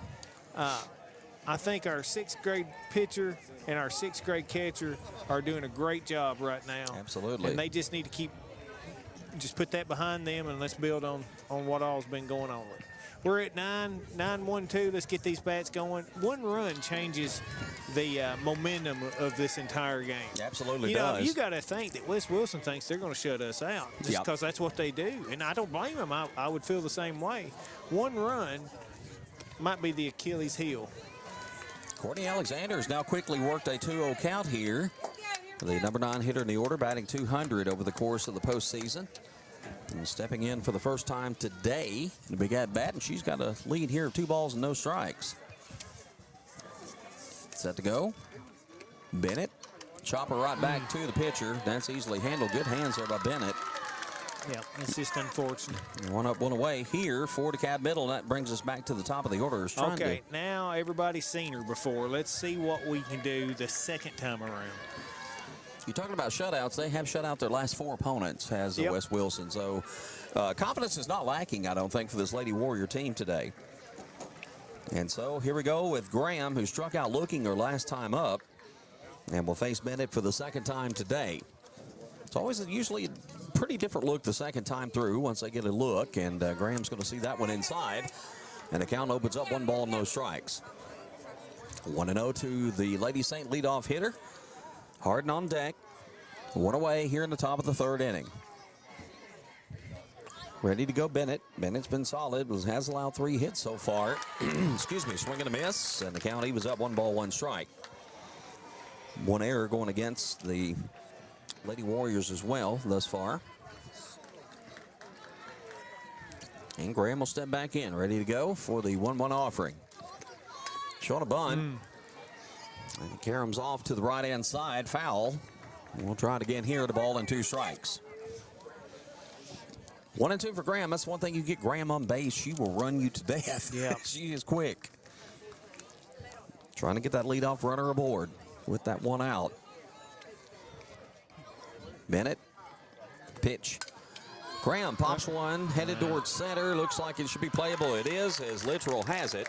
I think our 6th grade pitcher and our 6th grade catcher are doing a great job right now. Absolutely. And they just need to just put that behind them, and let's build on what all's been going on. We're at 9-1-2. Let's get these bats going. 1 run changes the momentum of this entire game. Absolutely does. You got to think that Wes Wilson thinks they're going to shut us out just because that's what they do. And I don't blame them. I would feel the same way. 1 run might be the Achilles heel. Courtney Alexander has now quickly worked a 2-0 count here. The number 9 hitter in the order, batting 200 over the course of the postseason. And stepping in for the first time today, the big at bat, and she's got a lead here of 2 balls and no strikes. Set to go. Bennett, chopper right back to the pitcher. That's easily handled. Good hands there by Bennett. Yeah, it's just unfortunate. 1 up, 1 away here for DeKalb Middle, and that brings us back to the top of the order. Okay, now everybody's seen her before. Let's see what we can do the second time around. You're talking about shutouts. They have shut out their last 4 opponents, has Wes Wilson. So confidence is not lacking, I don't think, for this Lady Warrior team today. And so here we go with Graham, who struck out looking her last time up, and will face Bennett for the second time today. It's always usually a pretty different look the second time through once they get a look, and Graham's going to see that one inside, and the count opens up 1 ball, no strikes. 1-0 to the Lady Saint leadoff hitter. Harden on deck. 1 away here in the top of the 3rd inning. Ready to go Bennett. Bennett's been solid, has allowed 3 hits so far. Excuse me, swing and a miss, and the count evens up 1 ball, 1 strike. 1 error going against the Lady Warriors as well thus far. And Graham will step back in, ready to go for the 1-1 offering. Showing a bunt. And Karam's off to the right-hand side, foul. We'll try it again here, the ball and 2 strikes. 1 and 2 for Graham. That's one thing you get Graham on base. She will run you to death. Yeah. She is quick. Trying to get that leadoff runner aboard with that one out. Bennett. Pitch. Graham pops one, headed towards center. Looks like it should be playable. It is, as Littrell has it.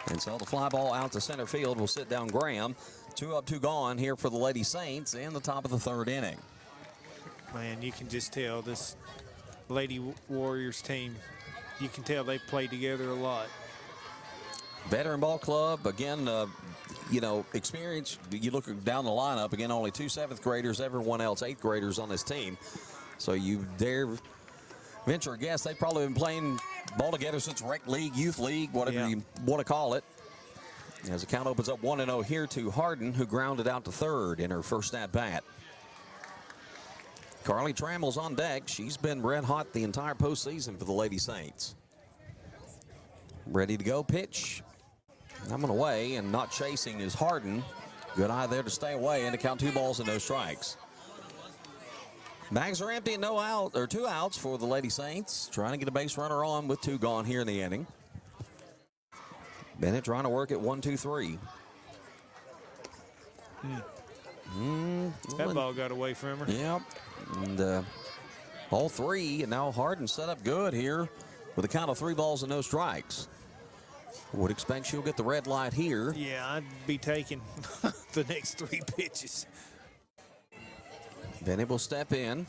And so the fly ball out to center field will sit down Graham. 2 up, 2 gone here for the Lady Saints in the top of the 3rd inning. Man, you can just tell this Lady Warriors team, you can tell they play together a lot. Veteran ball club, again, you know, experience. You look down the lineup, again, only 2 7th graders, everyone else 8th graders on this team. So you dare venture a guess they've probably been playing ball together since rec league, youth league, whatever you want to call it. As the count opens up 1-0 here to Harden, who grounded out to 3rd in her first at-bat. Carly Trammell's on deck. She's been red hot the entire postseason for the Lady Saints. Ready to go, pitch. Coming away and not chasing is Harden. Good eye there to stay away and to count 2 balls and no strikes. Bags are empty and 2 outs for the Lady Saints. Trying to get a base runner on with 2 gone here in the inning. Bennett trying to work at 1-2-3. That ball got away from her. Yep. And all 3, and now Harden set up good here with a count of 3 balls and no strikes. Would expect she'll get the red light here. Yeah, I'd be taking the next 3 pitches. Bennett will step in.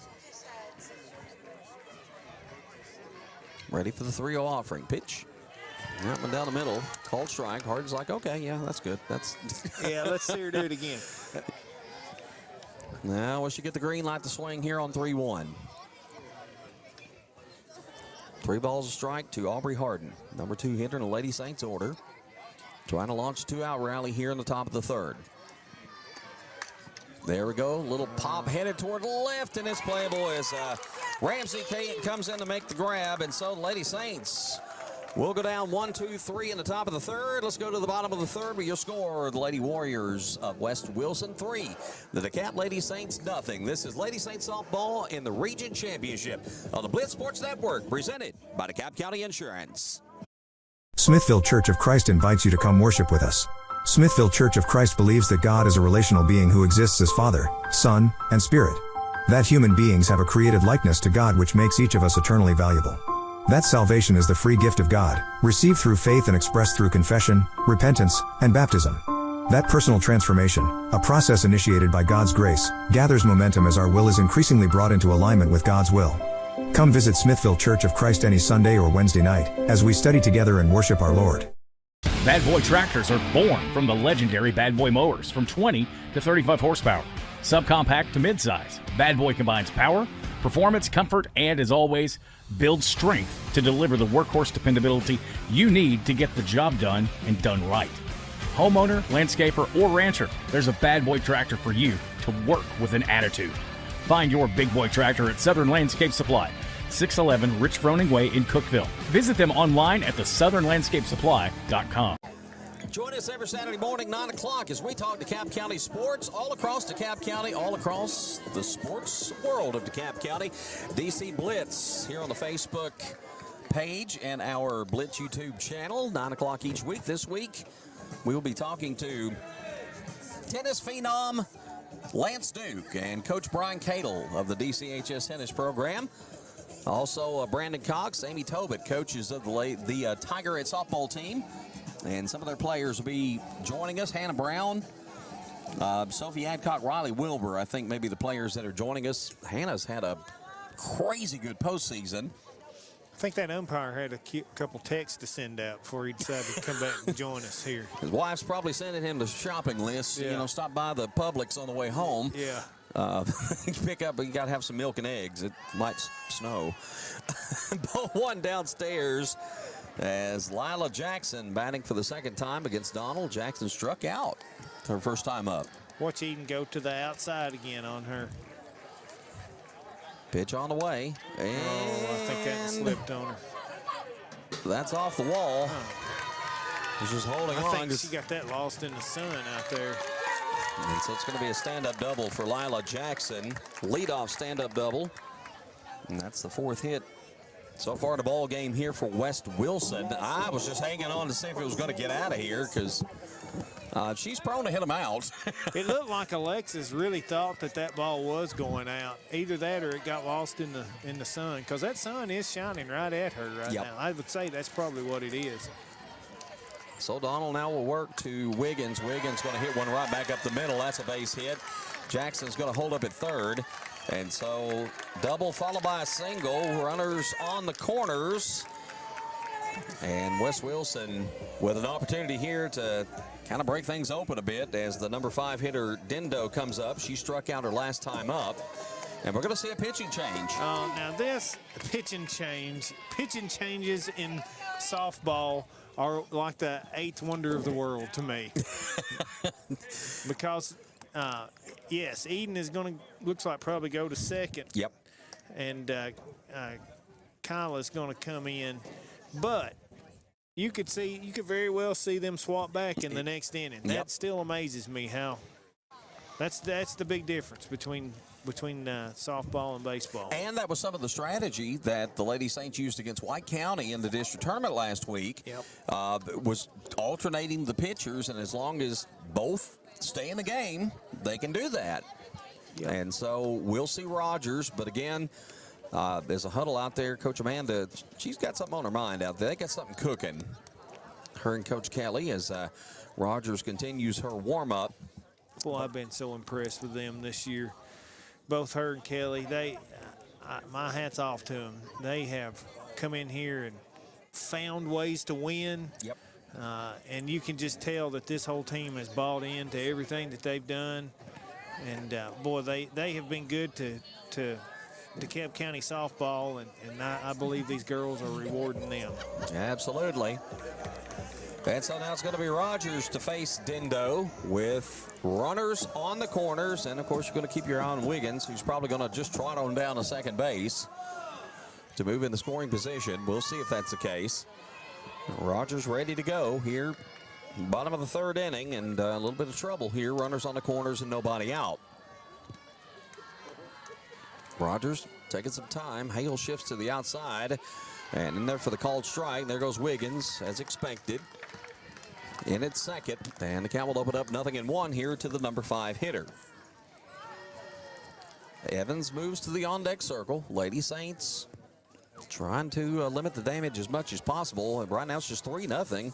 Ready for the 3-0 offering. Pitch. That one down the middle. Called strike. Harden's like, okay, yeah, that's good. That's yeah, let's see her do it again. Now we should get the green light to swing here on 3-1. 3 balls a strike to Aubrey Harden, number 2 hitter in the Lady Saints order. Trying to launch a 2-out rally here in the top of the 3rd. There we go. Little pop headed toward the left, and it's playable as Ramsey comes in to make the grab. And so the Lady Saints will go down 1-2-3 in the top of the 3rd. Let's go to the bottom of the 3rd with your score. The Lady Warriors of West Wilson 3. The DeKalb Lady Saints nothing. This is Lady Saints softball in the Region Championship on the Blitz Sports Network, presented by DeKalb County Insurance. Smithville Church of Christ invites you to come worship with us. Smithville Church of Christ believes that God is a relational being who exists as Father, Son, and Spirit. That human beings have a created likeness to God which makes each of us eternally valuable. That salvation is the free gift of God, received through faith and expressed through confession, repentance, and baptism. That personal transformation, a process initiated by God's grace, gathers momentum as our will is increasingly brought into alignment with God's will. Come visit Smithville Church of Christ any Sunday or Wednesday night, as we study together and worship our Lord. Bad Boy tractors are born from the legendary Bad Boy mowers from 20 to 35 horsepower. Subcompact to midsize, Bad Boy combines power, performance, comfort, and as always, builds strength to deliver the workhorse dependability you need to get the job done and done right. Homeowner, landscaper, or rancher, there's a Bad Boy tractor for you to work with an attitude. Find your Big Boy tractor at Southern Landscape Supply, 611 Rich Froning Way in Cookeville. Visit them online at thesouthernlandscapesupply.com. Join us every Saturday morning, 9 o'clock, as we talk DeKalb County sports all across DeKalb County, all across the sports world of DeKalb County. DC Blitz here on the Facebook page and our Blitz YouTube channel, 9 o'clock each week. This week, we will be talking to tennis phenom Lance Duke and Coach Brian Cadle of the DCHS tennis program. Also, Brandon Cox, Amy Tobit, coaches of the Tiger Head softball team. And some of their players will be joining us. Hannah Brown, Sophie Adcock, Riley Wilbur, I think maybe the players that are joining us. Hannah's had a crazy good postseason. I think that umpire had a couple texts to send out before he decided to come back and join us here. His wife's probably sending him the shopping list. Yeah. You know, stop by the Publix on the way home. Yeah. Pick up, you got to have some milk and eggs. It might snow. Ball one downstairs as Lila Jackson batting for the 2nd time against Donald. Jackson struck out her first time up. Watch Eden go to the outside again on her. Pitch on the way. And I think that slipped on her. That's off the wall. She's just holding on. I think she got that lost in the sun out there. And so it's going to be a stand-up double for Lila Jackson. Leadoff stand-up double. And that's the 4th hit so far in the ball game here for West Wilson. I was just hanging on to see if it was going to get out of here because she's prone to hit him out. It looked like Alexis really thought that ball was going out. Either that or it got lost in the sun, because that sun is shining right at her right now. I would say that's probably what it is. So Donald now will work to Wiggins. Wiggins going to hit one right back up the middle. That's a base hit. Jackson's going to hold up at third. And so double followed by a single. Runners on the corners. And West Wilson with an opportunity here to kind of break things open a bit as the number 5 hitter Dindo comes up. She struck out her last time up. And we're going to see a pitching change. Now this pitching changes in softball are like the 8th wonder of the world to me. Because, yes, Eden is going to, looks like probably go to second. Yep. And Kyla's going to come in. But you could very well see them swap back in the next inning. That still amazes me how. That's the big difference between softball and baseball. And that was some of the strategy that the Lady Saints used against White County in the district tournament last week. Was alternating the pitchers, and as long as both stay in the game, they can do that. And so we'll see Rogers, but again, there's a huddle out there. Coach Amanda, she's got something on her mind out there. They got something cooking. Her and Coach Kelly as Rogers continues her warm-up. Well, I've been so impressed with them this year. Both her and Kelly, my hat's off to them. They have come in here and found ways to win. And you can just tell that this whole team has bought into everything that they've done. And, boy, they have been good to DeKalb County softball, and I believe these girls are rewarding them. Absolutely. And so now it's going to be Rogers to face Dindo with runners on the corners. And, of course, you're going to keep your eye on Wiggins, who's probably going to just trot on down to second base to move in the scoring position. We'll see if that's the case. Rogers ready to go here. Bottom of the 3rd inning, and a little bit of trouble here. Runners on the corners and nobody out. Rogers taking some time. Hale shifts to the outside. And in there for the called strike. There goes Wiggins, as expected. In at second, and the count will open up 0-1 here to the number 5 hitter. Evans moves to the on-deck circle. Lady Saints trying to limit the damage as much as possible. And right now it's just 3-0.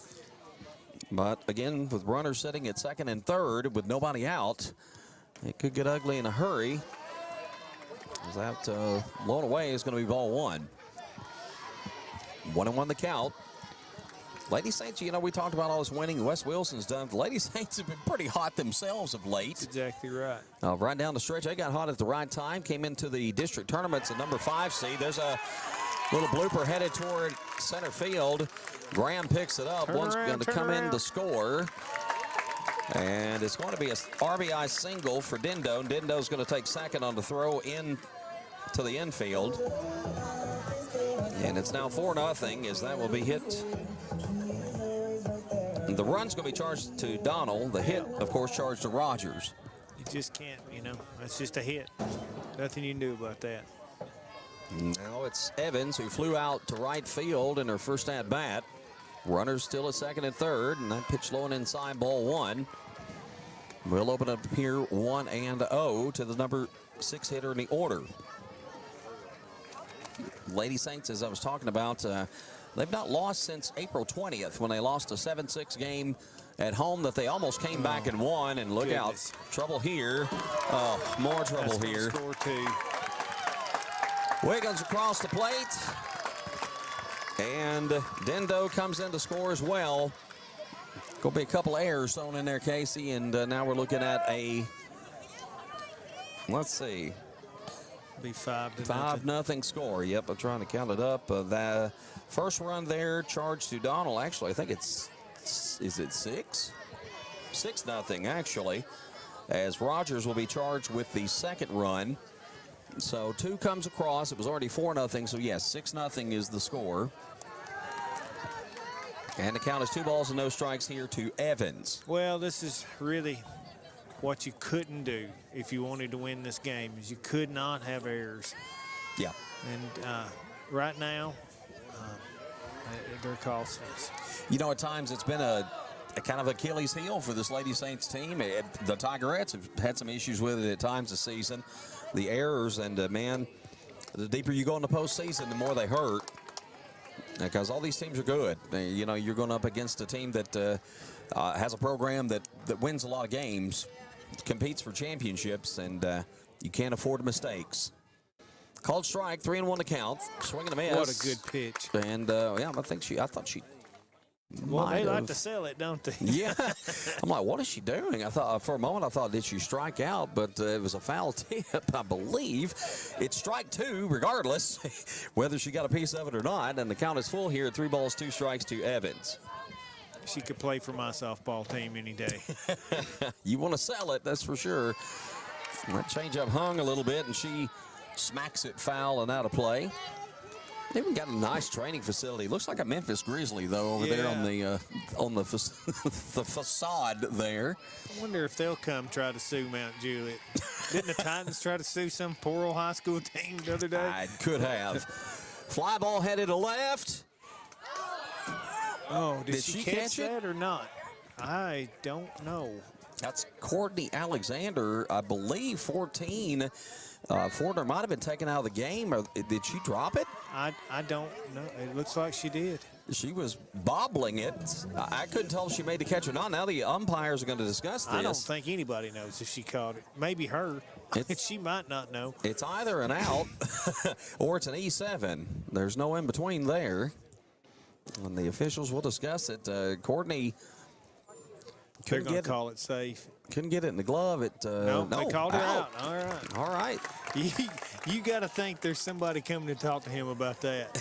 But again, with runners sitting at second and third with nobody out, it could get ugly in a hurry. As that blown away is going to be ball 1. 1-1 the count. Lady Saints, you know, we talked about all this winning West Wilson's done. The Lady Saints have been pretty hot themselves of late. That's exactly right. Right down the stretch, they got hot at the right time. Came into the district tournaments at number 5 seed. There's a little blooper headed toward center field. Graham picks it up. One's going to come in to score. And it's going to be a RBI single for Dindo. Dindo's going to take second on the throw in to the infield. And it's now 4-0 as that will be hit. The run's going to be charged to Donald. The hit, of course, charged to Rogers. You just can't, you know, that's just a hit. Nothing you can do about that. Now it's Evans who flew out to right field in her first at bat. Runners still at second and third, and that pitch low and inside, ball 1. We'll open up here 1-0 to the number 6 hitter in the order. Lady Saints, as I was talking about, they've not lost since April 20th when they lost a 7-6 game at home that they almost came back and won. And look out, trouble here. Oh, more trouble here. Score 2. Wiggins across the plate. And Dindo comes in to score as well. Going to be a couple of errors thrown in there, Casey. And now we're looking at a, let's see. Be 5-0. 5-0 score. Yep, I'm trying to count it up. The first run there charged to Donald. Actually, I think it's, is it 6? 6-0 actually, as Rogers will be charged with the second run. So 2 comes across. It was already 4-0. So yes, 6-0 is the score. And the count is 2 balls and no strikes here to Evans. Well, this is really what you couldn't do if you wanted to win this game, is you could not have errors. Yeah. And right now, they're costing us. You know, at times it's been a kind of Achilles heel for this Lady Saints team. The Tigerettes have had some issues with it at times this season. The errors, and man, the deeper you go in the postseason, the more they hurt. Because all these teams are good. You know, you're going up against a team that has a program that wins a lot of games, competes for championships, and you can't afford mistakes. Called strike, 3-1 to count. Swing and a miss. What a good pitch. And yeah, I thought she. Well, they like to sell it, don't they? Yeah. I'm like, what is she doing? I thought for a moment, I thought, did she strike out? But it was a foul tip, I believe. It's strike 2, regardless, whether she got a piece of it or not. And the count is full here at 3 balls, 2 strikes to Evans. She could play for my softball team any day. You want to sell it, that's for sure. That changeup hung a little bit, and she smacks it foul and out of play. They even got a nice training facility. Looks like a Memphis Grizzly, though, over there on the the facade there. I wonder if they'll come try to sue Mount Juliet. Didn't the Titans try to sue some poor old high school team the other day? I could have. Fly ball headed to left. Oh, did she catch that or not? I don't know. That's Courtney Alexander, I believe, 14. Fortner might have been taken out of the game. Or did she drop it? I don't know. It looks like she did. She was bobbling it. I couldn't tell if she made the catch or not. Now the umpires are going to discuss this. I don't think anybody knows if she caught it. Maybe her. She might not know. It's either an out or it's an E7. There's no in between there. And the officials will discuss it. Courtney couldn't get call it safe. Couldn't get it in the glove. No, they called her out. All right. All right. You got to think there's somebody coming to talk to him about that.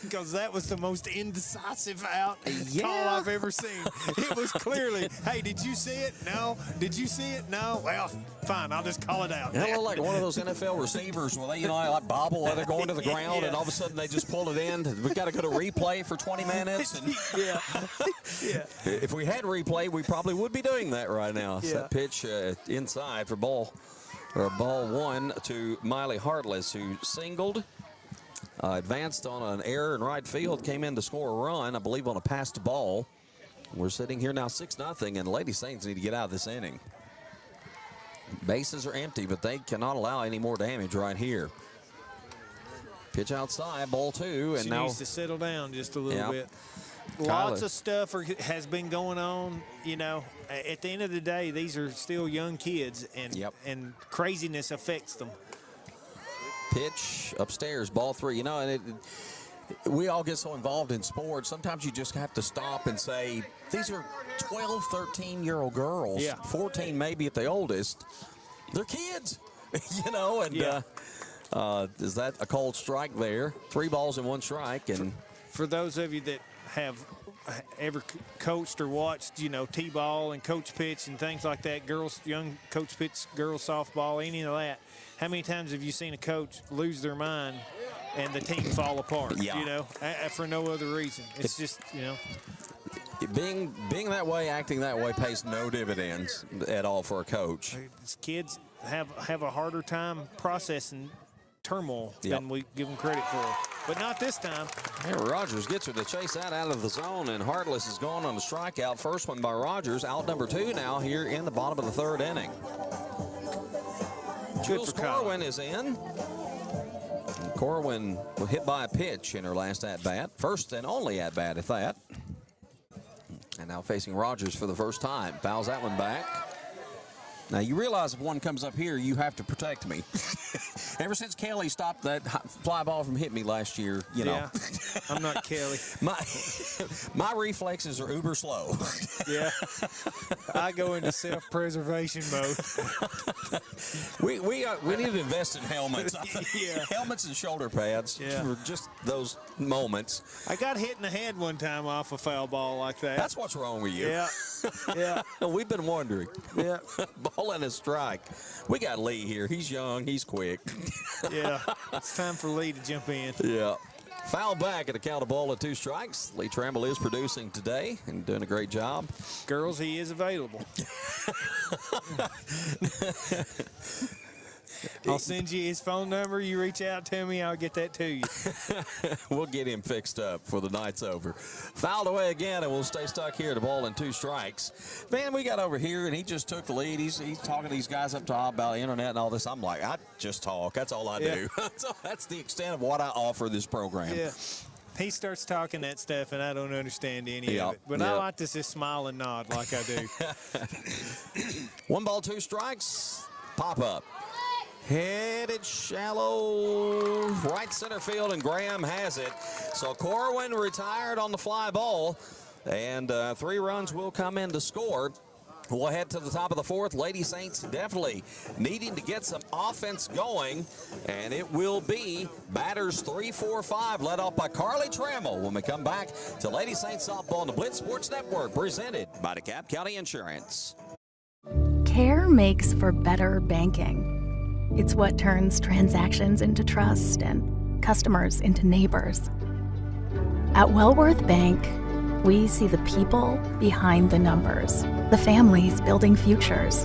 Because that was the most indecisive out call I've ever seen. It was clearly, hey, did you see it? No. Did you see it? No. Well, fine. I'll just call it out. It looked like one of those NFL receivers where they, like bobble while they're going to the ground, and all of a sudden they just pull it in. We got to go to replay for 20 minutes. And If we had replay, we probably would be doing that right now. So that pitch inside for ball 1 to Miley Hartless, who singled, advanced on an error in right field, came in to score a run, I believe on a passed ball. We're sitting here now 6-0, and Lady Saints need to get out of this inning. Bases are empty, but they cannot allow any more damage right here. Pitch outside, ball 2, and she now needs to settle down just a little bit. Lots of stuff has been going on. You know, at the end of the day, these are still young kids, and craziness affects them. Pitch upstairs, ball 3. You know, and we all get so involved in sports. Sometimes you just have to stop and say, these are 12, 13-year-old girls, 14 maybe at the oldest. They're kids, you know, and is that a called strike there? 3 balls and 1 strike. And for those of you that have ever coached or watched, you know, T-ball and coach pitch and things like that, young coach pitch, girls softball, any of that, how many times have you seen a coach lose their mind and the team fall apart, you know, for no other reason? It's just, you know. Being that way, acting that way pays no dividends at all for a coach. Kids have a harder time processing turmoil than we give them credit for. But not this time. Here, Rogers gets her to chase that out of the zone, and Hartless is gone on a strikeout. First one by Rogers. Out number 2 now here in the bottom of the 3rd inning. Jules Corwin is in. Corwin was hit by a pitch in her last at-bat. First and only at-bat at that. And now facing Rogers for the first time. Fouls that one back. Now, you realize if one comes up here, you have to protect me. Ever since Kelly stopped that fly ball from hitting me last year, you know. I'm not Kelly. My reflexes are uber slow. I go into self-preservation mode. We need to invest in helmets. Helmets and shoulder pads for just those moments. I got hit in the head one time off a foul ball like that. That's what's wrong with you. Yeah. We've been wondering. Ball and a strike. We got Lee here. He's young. He's quick. It's time for Lee to jump in. Foul back at a count of ball and 2 strikes. Lee Tramble is producing today and doing a great job. Girls, he is available. I'll send you his phone number. You reach out to me, I'll get that to you. We'll get him fixed up for the night's over. Fouled away again, and we'll stay stuck here. The ball in 2 strikes. Man, we got over here, and he just took the lead. He's talking to these guys up top about the internet and all this. I'm like, I just talk. That's all I do. That's the extent of what I offer this program. Yeah. He starts talking that stuff, and I don't understand any of it. But I like to just smile and nod like I do. 1 ball, 2 strikes. Pop up. Headed shallow right center field, and Graham has it. So Corwin retired on the fly ball, and 3 runs will come in to score. We'll head to the top of the 4th. Lady Saints definitely needing to get some offense going, and it will be batters 3, 4, 5, led off by Carly Trammell when we come back to Lady Saints softball on the Blitz Sports Network, presented by DeKalb County Insurance. Care makes for better banking. It's what turns transactions into trust and customers into neighbors. At Wellworth Bank, we see the people behind the numbers, the families building futures,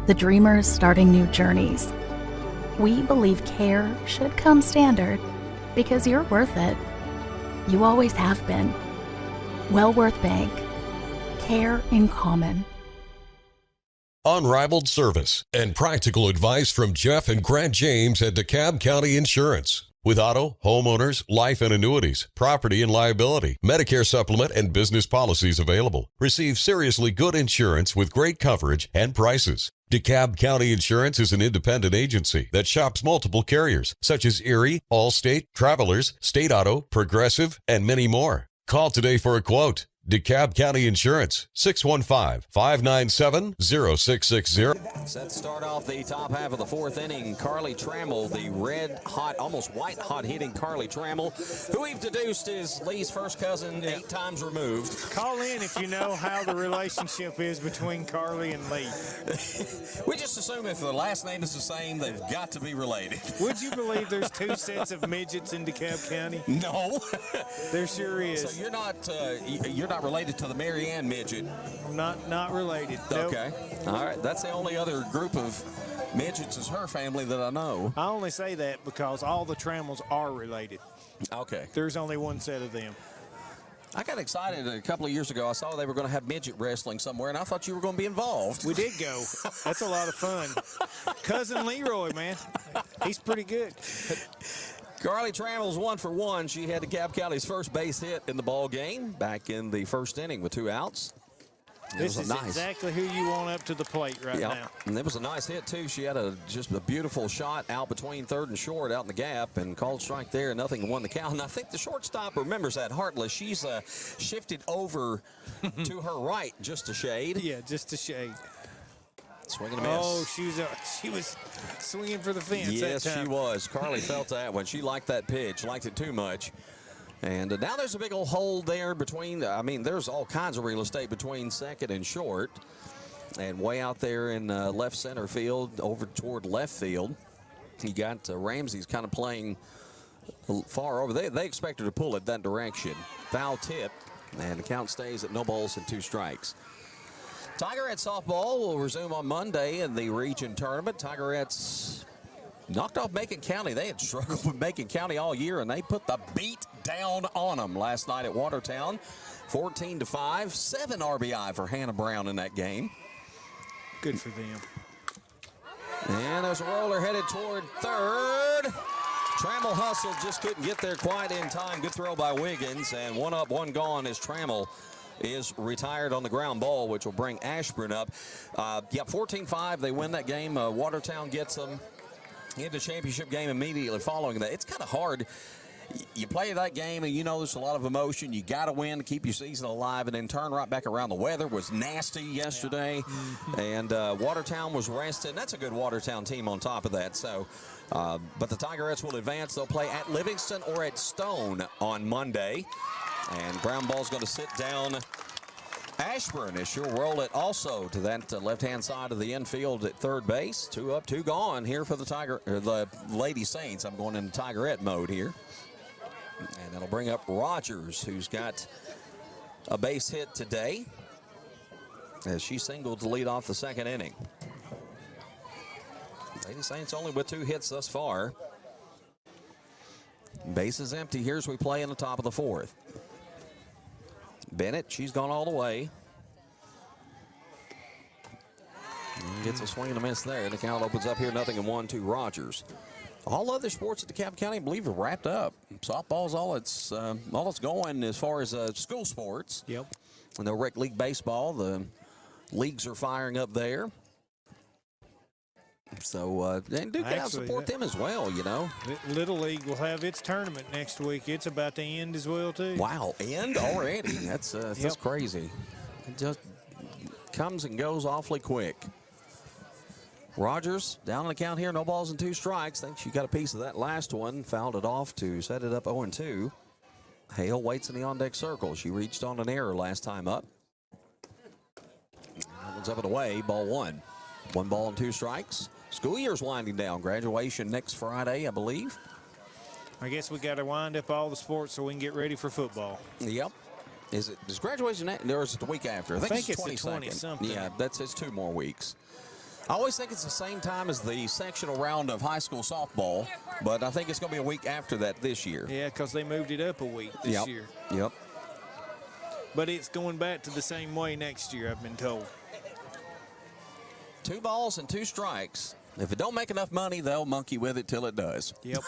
the dreamers starting new journeys. We believe care should come standard because you're worth it. You always have been. Wellworth Bank. Care in common. Unrivaled service and practical advice from Jeff and Grant James at DeKalb County Insurance. With auto, homeowners, life and annuities, property and liability, Medicare supplement, and business policies available. Receive seriously good insurance with great coverage and prices. DeKalb County Insurance is an independent agency that shops multiple carriers, such as Erie, Allstate, Travelers, State Auto, Progressive, and many more. Call today for a quote. DeKalb County Insurance, 615-597-0660. Set to start off the top half of the 4th inning. Carly Trammell, the red-hot, almost white-hot hitting Carly Trammell, who we've deduced is Lee's first cousin 8 times removed. Call in if you know how the relationship is between Carly and Lee. We just assume if the last name is the same, they've got to be related. Would you believe there's 2 sets of midgets in DeKalb County? No. There sure is. So you're not related to the Marianne midget? Not related. Okay. Nope. All right. That's the only other group of midgets is her family that I know. I only say that because all the Trammells are related. Okay. There's only 1 set of them. I got excited a couple of years ago. I saw they were going to have midget wrestling somewhere, and I thought you were going to be involved. We did go. That's a lot of fun. Cousin Leroy, man. He's pretty good. Carly Trammell's 1 for 1. She had DeKalb County's first base hit in the ball game back in the 1st inning with 2 outs. This is exactly who you want up to the plate right now. And it was a nice hit, too. She had just a beautiful shot out between 3rd and short out in the gap and called strike there. Nothing won the count. And I think the shortstop remembers that. Heartless. She's shifted over to her right just a shade. Yeah, just a shade. Swing and a miss. Oh, she was swinging for the fence. Yes, that time. she was. Carly felt that one. She liked that pitch, liked it too much. And now there's a big old hole there between, there's all kinds of real estate between 2nd and short. And way out there in left center field, over toward left field, you got Ramsey's kind of playing far over. They expect her to pull it that direction. Foul tip, and the count stays at no balls and 2 strikes. Tigerettes softball will resume on Monday in the region tournament. Tigerettes knocked off Macon County. They had struggled with Macon County all year, and they put the beat down on them last night at Watertown. 14-5, 7 RBI for Hannah Brown in that game. Good for them. And there's a roller headed toward 3rd. Trammell hustled, just couldn't get there quite in time. Good throw by Wiggins, and 1 up, 1 gone as Trammell is retired on the ground ball, which will bring Ashburn up. 14-5, they win that game. Watertown gets them in the championship game immediately following that. It's kind of hard. You play that game, and you know there's a lot of emotion. You got to win to keep your season alive, and then turn right back around. The weather was nasty yesterday, and Watertown was rested. That's a good Watertown team on top of that. So, but the Tigerettes will advance. They'll play at Livingston or at Stone on Monday. And ground ball's going to sit down Ashburn as she'll roll it also to that left-hand side of the infield at 3rd base. 2 up, 2 gone here for the Lady Saints. I'm going into Tigerette mode here. And that'll bring up Rogers, who's got a base hit today as she singled to lead off the 2nd inning. Lady Saints only with 2 hits thus far. Base is empty here as we play in the top of the 4th. Bennett, she's gone all the way. And gets a swing and a miss there. The count opens up here, 0-1 to Rogers. All other sports at DeKalb County, I believe, are wrapped up. Softball's all it's going as far as school sports. Yep. And the rec league baseball, the leagues are firing up there. So, and Duke can support them as well, you know. Little League will have its tournament next week. It's about to end as well, too. Wow, end already? That's crazy. It just comes and goes awfully quick. Rogers down on the count here, no balls and 2 strikes. Think she got a piece of that last one, fouled it off to set it up 0-2. Hale waits in the on-deck circle. She reached on an error last time up. That one's up and away, ball 1. 1 ball and 2 strikes. School year's winding down. Graduation next Friday, I believe. I guess we got to wind up all the sports so we can get ready for football. Yep. Is graduation or is it the week after? I think it's the 22nd. 20-something. Yeah, it's 2 more weeks. I always think it's the same time as the sectional round of high school softball, but I think it's going to be a week after that this year. Yeah, because they moved it up a week this year. Yep. But it's going back to the same way next year, I've been told. 2 balls and 2 strikes. If it don't make enough money, they'll monkey with it till it does. Yep.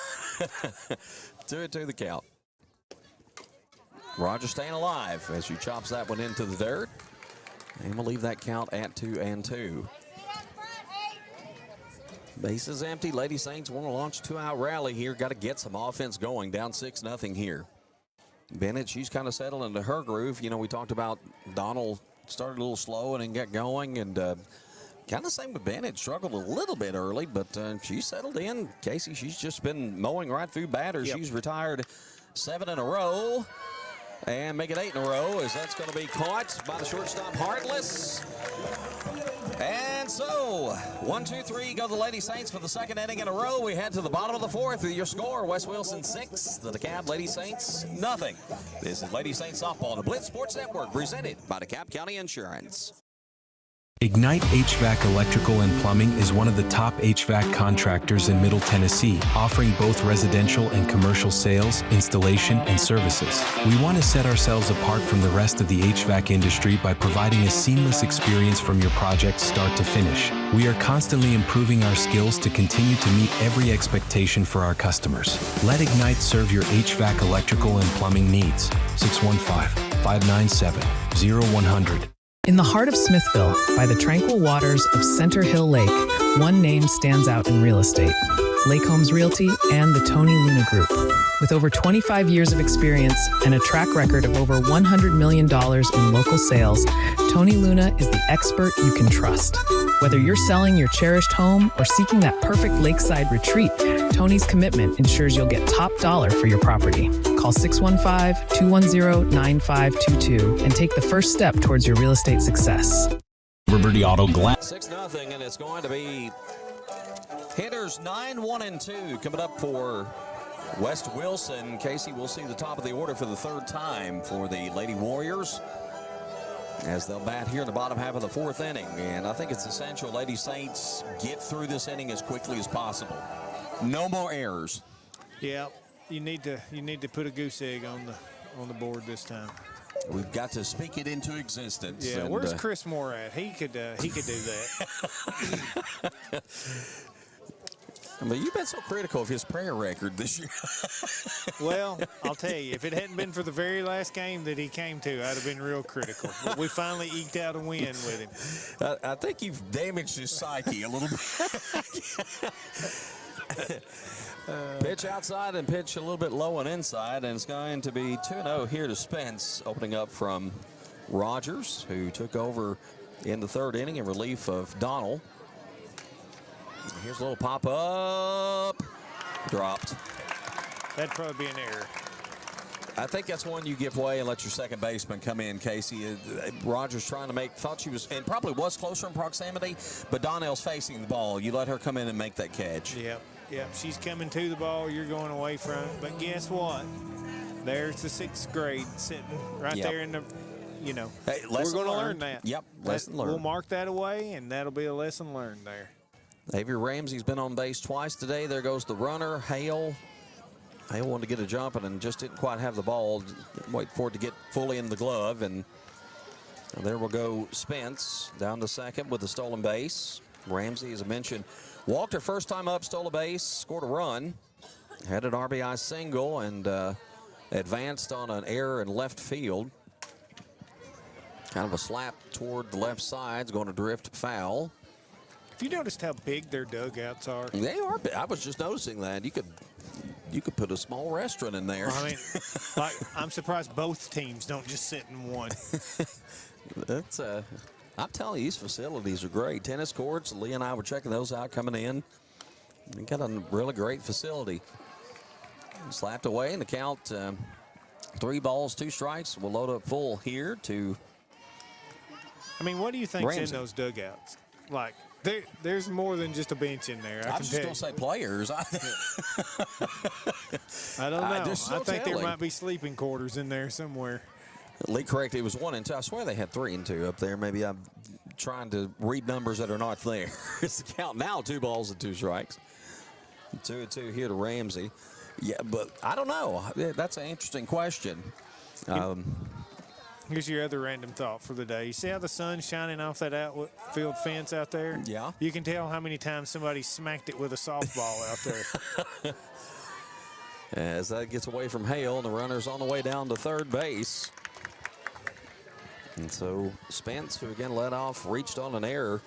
2-2 the count. Rogers staying alive as she chops that one into the dirt. And we'll leave that count at 2-2. Base is empty. Lady Saints want to launch a 2-out rally here. Got to get some offense going. Down 6-0 here. Bennett, she's kind of settled into her groove. You know, we talked about Donald started a little slow and then got going. And kind of same with Bennett. Struggled a little bit early, but she's settled in. Casey, she's just been mowing right through batters. Yep. She's retired 7 in a row. And make it 8 in a row as that's going to be caught by the shortstop, Heartless. And so, 1, 2, 3, go the Lady Saints for the 2nd inning in a row. We head to the bottom of the 4th with your score. West Wilson 6, the DeKalb Lady Saints nothing. This is Lady Saints Softball on the Blitz Sports Network, presented by DeKalb County Insurance. Ignite HVAC Electrical and Plumbing is one of the top HVAC contractors in Middle Tennessee, offering both residential and commercial sales, installation, and services. We want to set ourselves apart from the rest of the HVAC industry by providing a seamless experience from your project start to finish. We are constantly improving our skills to continue to meet every expectation for our customers. Let Ignite serve your HVAC electrical and plumbing needs. 615-597-0100. In the heart of Smithville, by the tranquil waters of Center Hill Lake, one name stands out in real estate: Lake Homes Realty and the Tony Luna Group. With over 25 years of experience and a track record of over $100 million in local sales, Tony Luna is the expert you can trust. Whether you're selling your cherished home or seeking that perfect lakeside retreat, Tony's commitment ensures you'll get top dollar for your property. Call 615-210-9522 and take the first step towards your real estate success. Liberty Auto Glass. 6-0, and it's going to be hitters 9, 1, and 2 coming up for West Wilson. Casey, we'll see the top of the order for the 3rd time for the Lady Warriors as they'll bat here in the bottom half of the 4th inning. And I think it's essential Lady Saints get through this inning as quickly as possible. No more errors. Yeah, you need to put a goose egg on the board this time. We've got to speak it into existence. Yeah, and, where's Chris Moore at? He could do that. But you've been so critical of his prayer record this year. Well, I'll tell you, if it hadn't been for the very last game that he came to, I'd have been real critical. But we finally eked out a win with him. I think you've damaged his psyche a little bit. Pitch outside and pitch a little bit low and inside, and it's going to be 2-0 here to Spence, opening up from Rogers, who took over in the 3rd inning in relief of Donald. Here's a little pop-up. Dropped. That'd probably be an error. I think that's one you give away and let your second baseman come in, Casey. Rogers trying to thought she was, and probably was closer in proximity, but Donnell's facing the ball. You let her come in and make that catch. Yep, she's coming to the ball. You're going away from it. But guess what? There's the 6th grade sitting right there in the, hey, we're going to learn that. Yep, lesson learned. We'll mark that away, and that'll be a lesson learned there. Avery Ramsey's been on base twice today. There goes the runner, Hale. Hale wanted to get a jump and just didn't quite have the ball. Wait for it to get fully in the glove. And there will go Spence down to second with the stolen base. Ramsey, as I mentioned, walked her first time up, stole a base, scored a run, had an RBI single, and advanced on an error in left field. Kind of a slap toward the left side, is going to drift foul. Have you noticed how big their dugouts are? They are big. I was just noticing that. You could put a small restaurant in there. I mean, I'm surprised both teams don't just sit in one. That's I'm telling you, these facilities are great. Tennis courts, Lee and I were checking those out coming in. They got a really great facility. Slapped away in the count, 3 balls, 2 strikes. We'll load up full here to I mean, what do you think's Ramsey. in those dugouts? Like, there's more than just a bench in there. I was just going to say players. I don't know. I think there might be sleeping quarters in there somewhere. Lee, correct. It was 1 and 2. I swear they had 3 and 2 up there. Maybe I'm trying to read numbers that are not there. It's the count now, 2 balls and 2 strikes. 2 and 2 here to Ramsey. Yeah, but I don't know. That's an interesting question. Here's your other random thought for the day. You see how the sun's shining off that outfield fence out there? Yeah. You can tell how many times somebody smacked it with a softball out there. As that gets away from Hale, and the runner's on the way down to third base. And so Spence, who again led off, reached on an error.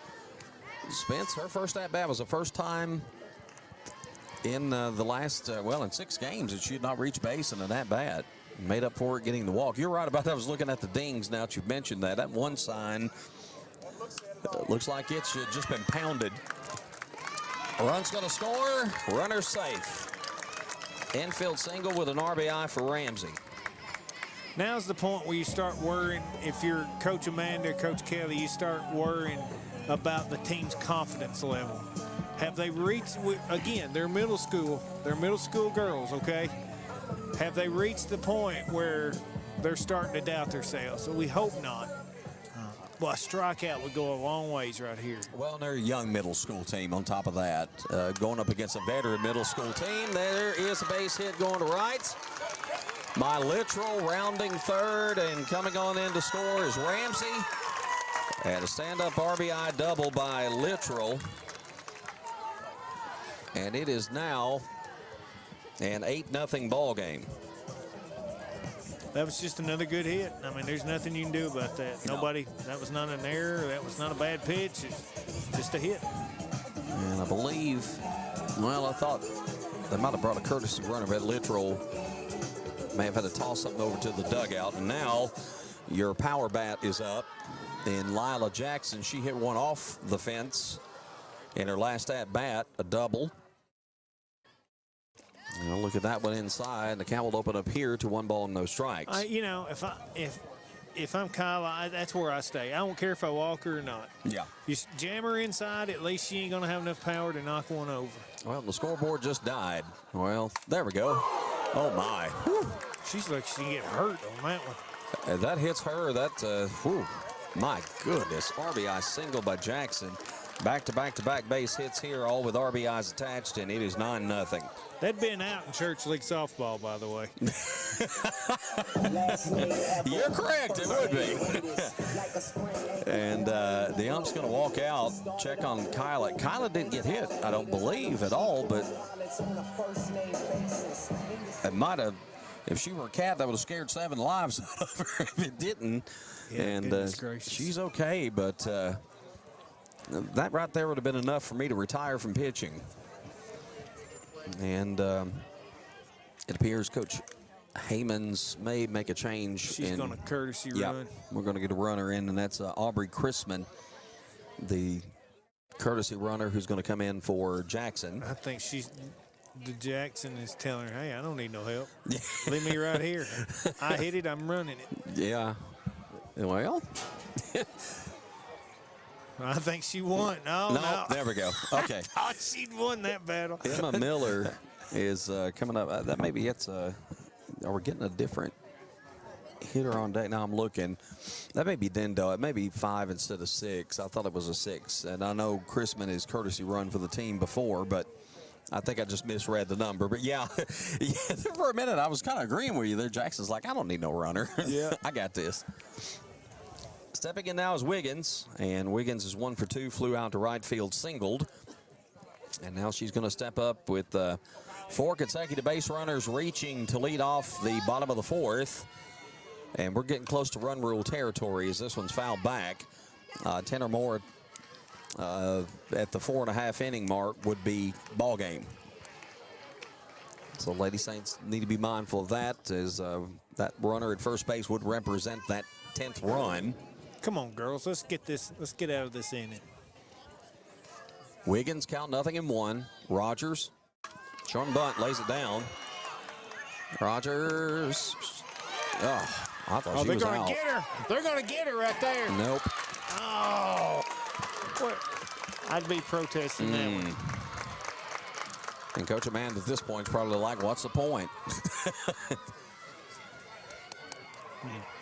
Spence, her first at-bat was the first time in the last, in 6 games that she had not reached base in an at-bat. Made up for it getting the walk. You're right about that. I was looking at the dings now that you've mentioned that. That one sign looks like it's just been pounded. Run's going to score. Runner safe. Infield single with an RBI for Ramsey. Now's the point where you start worrying. If you're Coach Amanda, Coach Kelly, you start worrying about the team's confidence level. Have they reached, again, they're middle school girls, okay? Have they reached the point where they're starting to doubt themselves? So we hope not. Well, a strikeout would go a long ways right here. Well, they're a young middle school team on top of that. Going up against a veteran middle school team. There is a base hit going to right. My Littrell rounding third, and coming on in to score is Ramsey. And a stand-up RBI double by Littrell. And it is now an 8-0 ball game. That was just another good hit. I mean, there's nothing you can do about that. Nobody, that was not an error. That was not a bad pitch. It's just a hit. And I believe, I thought they might have brought a courtesy runner, but Littrell may have had to toss something over to the dugout. And now your power bat is up. And Lila Jackson, she hit one off the fence in her last at-bat, a double. And look at that one inside. The count will open up here to 1 ball and no strikes. If I'm Kyle, that's where I stay. I don't care if I walk her or not. Yeah. You jam her inside, at least she ain't going to have enough power to knock one over. Well, the scoreboard just died. Well, there we go. Oh, my. Whew. She's like she can get hurt on that one. That hits her. My goodness. RBI single by Jackson. Back-to-back-to-back base hits here, all with RBIs attached, and it is 9-0. That'd been out in Church League softball, by the way. You're correct. It would be. And the ump's going to walk out, check on Kyla. Kyla didn't get hit, I don't believe, at all, but it might have. If she were a cat, that would have scared 7 lives out of her if it didn't. Yeah, and she's okay, but that right there would have been enough for me to retire from pitching. And it appears Coach Haymans may make a change. She's going to courtesy run. We're going to get a runner in, and that's Aubrey Chrisman, the courtesy runner who's going to come in for Jackson. I think the Jackson is telling her, hey, I don't need no help. Leave me right here. I hit it, I'm running it. Yeah. Well. I think she won. No. There we go. Okay. I thought she'd won that battle. Emma Miller is coming up. That maybe it's are we getting a different? hitter on deck. Now I'm looking. That may be Dendo. It may be 5 instead of 6. I thought it was a 6. And I know Chrisman is courtesy run for the team before, but I think I just misread the number. But, yeah, for a minute I was kind of agreeing with you there. Jackson's like, I don't need no runner. Yeah. I got this. Stepping in now is Wiggins, and Wiggins is 1 for 2, flew out to right field, singled. And now she's going to step up with 4 consecutive base runners reaching to lead off the bottom of the 4th. And we're getting close to run rule territory as this one's fouled back. 10 or more at the 4.5 inning mark would be ball game. So Lady Saints need to be mindful of that, as that runner at first base would represent that 10th run. Come on, girls, let's get out of this inning. Wiggins count 0-1. Rogers, Sean Bunt lays it down. Rogers, I thought she was out. They're going to get her. They're going to get her right there. Nope. Oh, what? I'd be protesting that one. And Coach Amanda at this point is probably like, what's the point?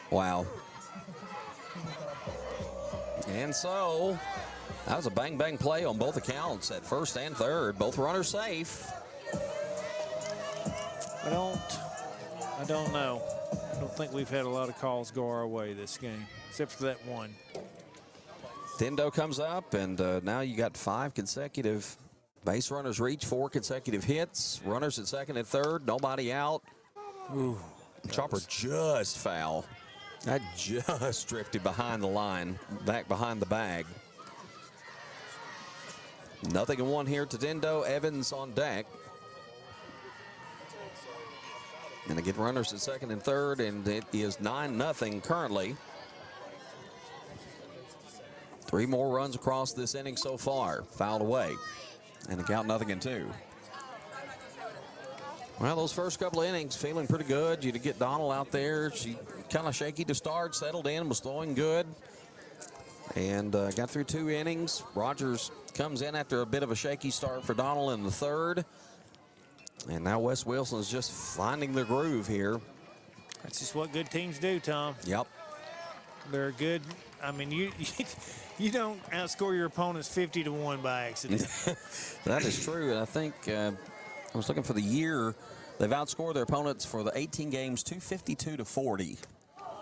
Wow. And so that was a bang-bang play on both accounts at first and third. Both runners safe. I don't know. I don't think we've had a lot of calls go our way this game, except for that one. Dendo comes up, and now you got 5 consecutive base runners reach, 4 consecutive hits. Runners at second and third, nobody out. Ooh, Chopper just foul. That just drifted behind the line, back behind the bag. 0-1 here to Dendo. Evans on deck. And they get runners at second and third, and it is 9-0 currently. 3 more runs across this inning so far. Fouled away. And the count 0-2. Well, those first couple of innings feeling pretty good. You to get Donald out there. She kind of shaky to start, settled in, was throwing good. And got through 2 innings. Rogers comes in after a bit of a shaky start for Donald in the third. And now Wes Wilson is just finding the groove here. That's just what good teams do, Tom. Yep. They're good. I mean, you don't outscore your opponents 50-1 by accident. That is true. And I think I was looking for the year. They've outscored their opponents for the 18 games 252-40.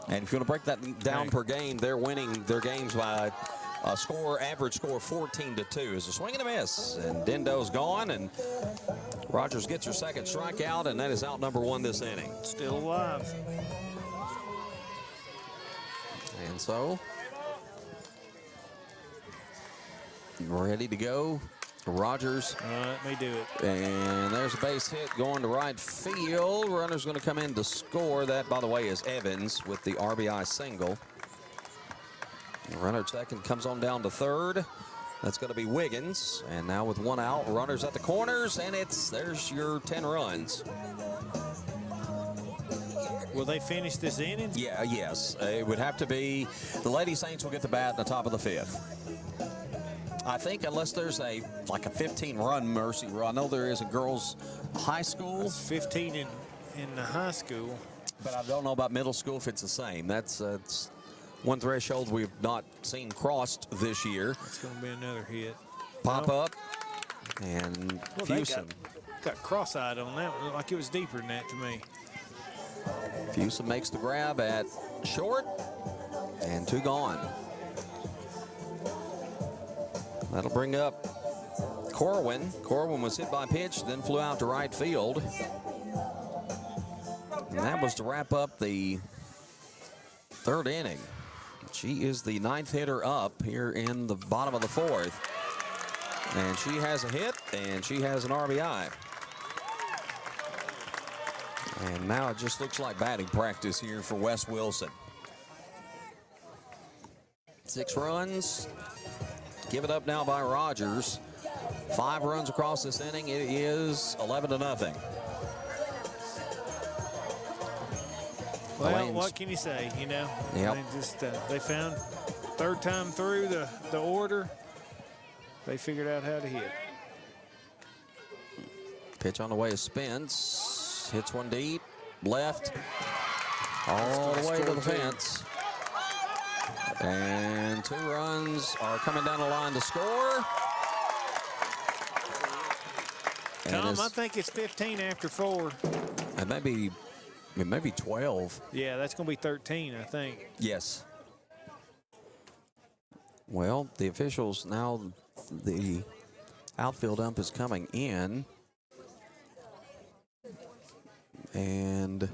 And if you want to break that down per game, they're winning their games by a average score of 14-2. It's a swing and a miss, and Dendo's gone, and Rogers gets her second strikeout, and that is out number 1 this inning. Still alive. And so, ready to go. Rogers. Let me do it. And there's a base hit going to right field. Runner's going to come in to score. That, by the way, is Evans with the RBI single. The runner at second comes on down to third. That's going to be Wiggins. And now with 1 out, runners at the corners, and there's your 10 runs. Will they finish this inning? Yeah, yes. It would have to be. The Lady Saints will get the bat in the top of the 5th. I think unless there's like a 15-run mercy rule. I know there is a girls' high school. It's 15 in the high school. But I don't know about middle school if it's the same. That's one threshold we've not seen crossed this year. It's going to be another hit. Pop up. And Fusen. Got cross-eyed on that one. Like it was deeper than that to me. Fusen makes the grab at short. And 2 gone. That'll bring up Corwin. Corwin was hit by pitch, then flew out to right field. And that was to wrap up the 3rd inning. She is the 9th hitter up here in the bottom of the 4th. And she has a hit, and she has an RBI. And now it just looks like batting practice here for Wes Wilson. 6 runs. Give it up now by Rogers. 5 runs across this inning. It is 11-0. Well, what can you say, you know? Yep. They found 3rd time through the order. They figured out how to hit. Pitch on the way is Spence. Hits one deep. Left. all the way to the fence. And 2 runs are coming down the line to score. Tom, I think it's 15 after 4. It may be 12. Yeah, that's going to be 13, I think. Yes. Well, the officials now, the outfield ump is coming in. And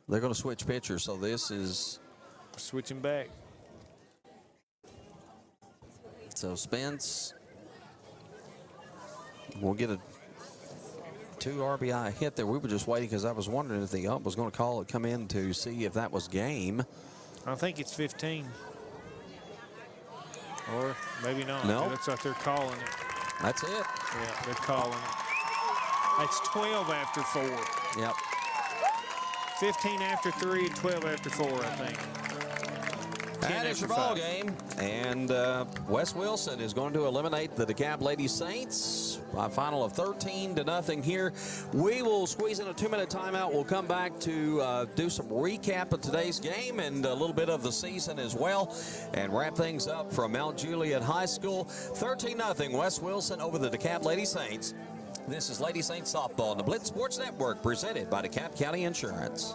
they're going to switch pitchers, so this is switching back. So Spence will get a 2 RBI hit there. We were just waiting because I was wondering if the ump was going to come in to see if that was game. I think it's 15. Or maybe not. No. It looks like they're calling it. That's it. Yeah, they're calling it. That's 12 after 4. Yep. 15 after 3 and 12 after 4, I think. That is your ball game. And Wes Wilson is going to eliminate the DeKalb Lady Saints by a final of 13-0 here. We will squeeze in a 2-minute timeout. We'll come back to do some recap of today's game and a little bit of the season as well, and wrap things up from Mount Juliet High School. 13-0 Wes Wilson over the DeKalb Lady Saints. This is Lady Saints Softball on the Blitz Sports Network, presented by DeKalb County Insurance.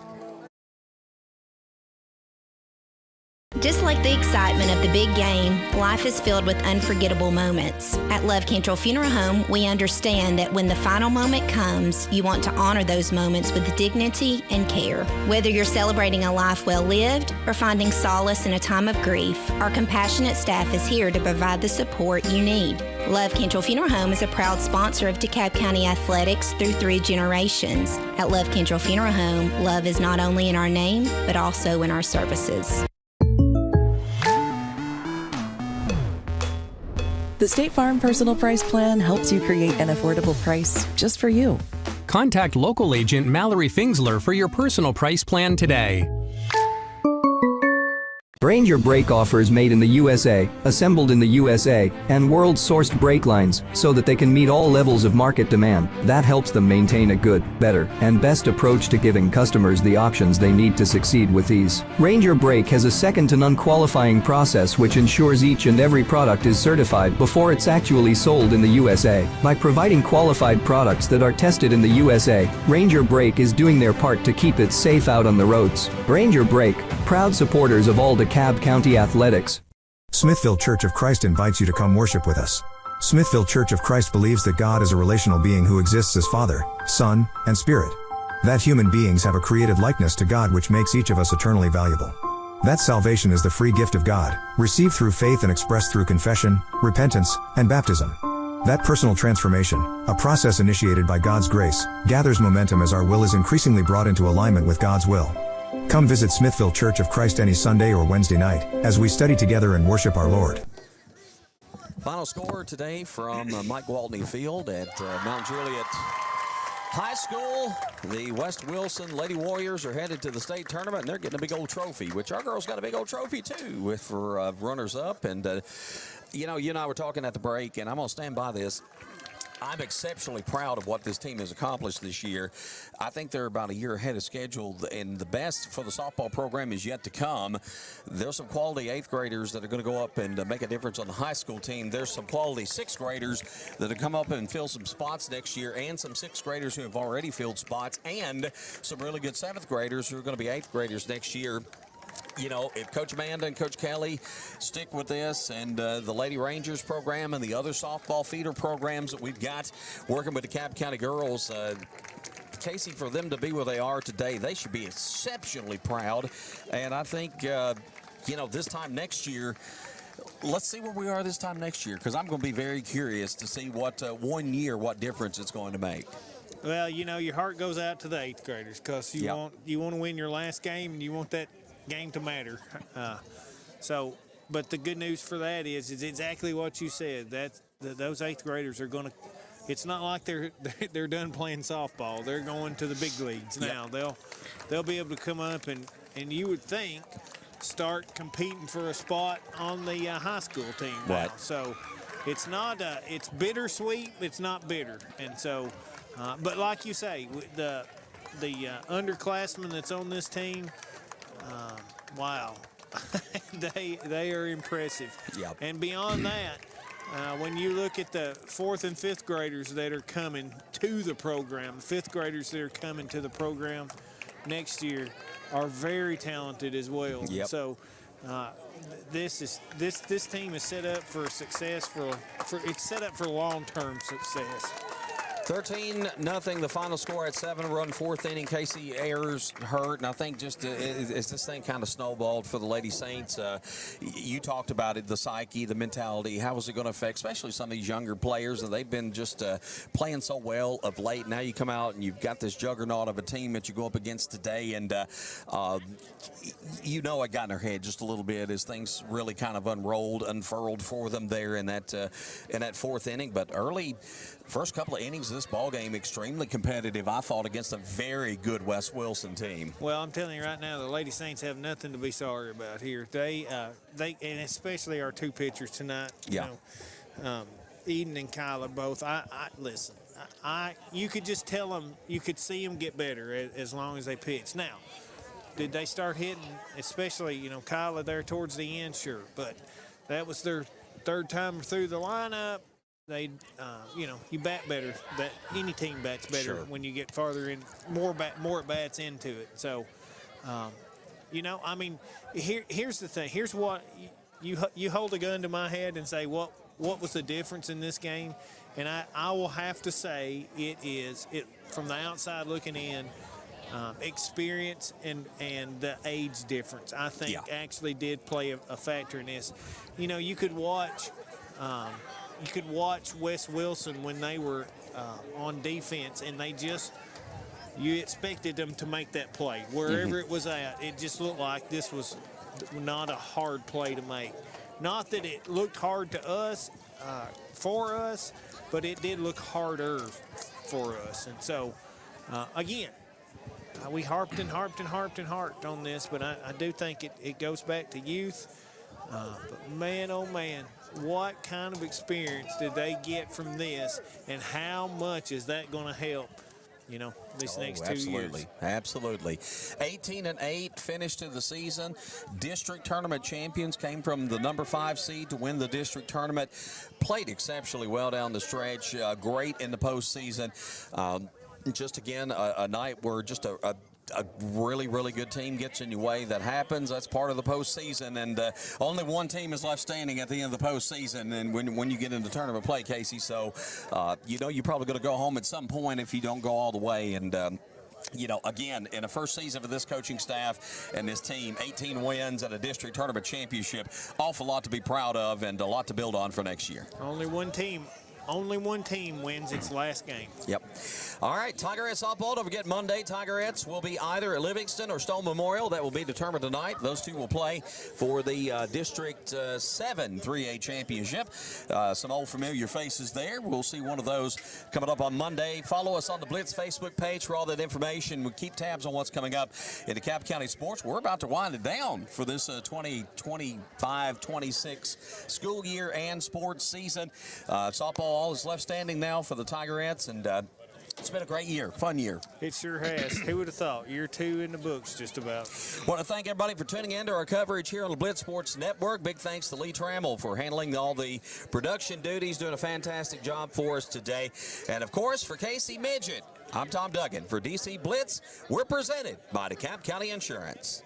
Just like the excitement of the big game, life is filled with unforgettable moments. At Love Cantrell Funeral Home, we understand that when the final moment comes, you want to honor those moments with dignity and care. Whether you're celebrating a life well lived or finding solace in a time of grief, our compassionate staff is here to provide the support you need. Love Cantrell Funeral Home is a proud sponsor of DeKalb County Athletics through 3 generations. At Love Cantrell Funeral Home, love is not only in our name, but also in our services. The State Farm Personal Price Plan helps you create an affordable price just for you. Contact local agent Mallory Fingsler for your personal price plan today. Ranger brake offers made in the USA, assembled in the USA, and world-sourced brake lines so that they can meet all levels of market demand. That helps them maintain a good, better, and best approach to giving customers the options they need to succeed with ease. Ranger Brake has a second-to-none qualifying process which ensures each and every product is certified before it's actually sold in the USA. By providing qualified products that are tested in the USA, Ranger Brake is doing their part to keep it safe out on the roads. Ranger Brake, proud supporters of all DeKalb County athletics. Smithville Church of Christ invites you to come worship with us. Smithville Church of Christ believes that God is a relational being who exists as Father, Son, and Spirit. That human beings have a created likeness to God which makes each of us eternally valuable. That salvation is the free gift of God, received through faith and expressed through confession, repentance, and baptism. That personal transformation, a process initiated by God's grace, gathers momentum as our will is increasingly brought into alignment with God's will. Come visit Smithville Church of Christ any Sunday or Wednesday night as we study together and worship our Lord. Final score today from Mike Waltney Field at Mount Juliet High School. The West Wilson Lady Warriors are headed to the state tournament, and they're getting a big old trophy, which our girls got a big old trophy too for runners-up. And, you and I were talking at the break, and I'm going to stand by this. I'm exceptionally proud of what this team has accomplished this year. I think they're about a year ahead of schedule, and the best for the softball program is yet to come. There's some quality 8th graders that are going to go up and make a difference on the high school team. There's some quality 6th graders that will come up and fill some spots next year, and some 6th graders who have already filled spots, and some really good 7th graders who are going to be 8th graders next year. If Coach Amanda and Coach Kelly stick with this, and the Lady Rangers program and the other softball feeder programs that we've got working with the DeKalb County girls, Casey, for them to be where they are today, they should be exceptionally proud. And I think, this time next year, let's see where we are this time next year, because I'm going to be very curious to see what 1 year, what difference it's going to make. Well, your heart goes out to the 8th graders because you want to win your last game, and you want that game to matter. But the good news for that is exactly what you said. Those 8th graders are going to. It's not like they're done playing softball. They're going to the big leagues now. Yep. They'll be able to come up and you would think start competing for a spot on the high school team now. Right. So it's not it's bittersweet. It's not bitter. And so, but like you say, the underclassmen that's on this team. wow, they are impressive. Yep. And beyond that, when you look at the 4th and 5th graders that are coming to the program, 5th graders that are coming to the program next year are very talented as well. Yep. So this team is set up for success. It's set up for long-term success. 13-0, the final score at 7-run 4th inning. Casey Ayers hurt, and I think just as this thing kind of snowballed for the Lady Saints, you talked about it, the psyche, the mentality. How is it going to affect, especially some of these younger players? And they've been just playing so well of late. Now you come out and you've got this juggernaut of a team that you go up against today, and you know it got in their head just a little bit as things really kind of unfurled for them there in that 4th inning. But early, first couple of innings of this ball game, extremely competitive, I thought, against a very good Wes Wilson team. Well, I'm telling you right now, the Lady Saints have nothing to be sorry about here. They and especially our 2 pitchers tonight. Yeah. You know, Eden and Kyla both. Listen. You could just tell them. You could see them get better as long as they pitch. Now, did they start hitting? Especially, Kyla there towards the end, sure, but that was their 3rd time through the lineup. They, you bat better. Any team bats better when you get farther in, more at bats into it. So, here's the thing. Here's what you hold a gun to my head and say, what was the difference in this game? And I will have to say it from the outside looking in, experience and the age difference, I think actually did play a factor in this. You could watch. You could watch Wes Wilson when they were on defense, and you expected them to make that play. Wherever it was at, it just looked like this was not a hard play to make. Not that it looked hard to us, for us, but it did look harder for us. And so, again, we harped on this, but I do think it goes back to youth. But man, oh man, what kind of experience did they get from this, and how much is that going to help, these next 2 years? Absolutely. 18-8 finish to the season. District tournament champions, came from the number 5 seed to win the district tournament. Played exceptionally well down the stretch. Great in the postseason. Just again, a night where just a really, really good team gets in your way. That happens. That's part of the postseason, and only one team is left standing at the end of the postseason. And when you get into tournament play, Casey, so you're probably going to go home at some point if you don't go all the way. And again, in the first season of this coaching staff and this team, 18 wins at a district tournament championship, awful lot to be proud of and a lot to build on for next year. Only one team wins its last game. Yep. All right, Tigerettes softball. Don't forget, Monday, Tigerettes will be either at Livingston or Stone Memorial. That will be determined tonight. Those two will play for the District 7 3A championship. Some old familiar faces there. We'll see one of those coming up on Monday. Follow us on the Blitz Facebook page for all that information. We keep tabs on what's coming up in the DeKalb County sports. We're about to wind it down for this 2025-26 school year and sports season. Softball all is left standing now for the Tigerettes, and it's been a great year, fun year. It sure has. Who would have thought? Year 2 in the books, just about. Want to thank everybody for tuning in to our coverage here on the Blitz Sports Network. Big thanks to Lee Trammell for handling all the production duties, doing a fantastic job for us today. And, of course, for Casey Midget, I'm Tom Duggan. For DC Blitz, we're presented by DeKalb County Insurance.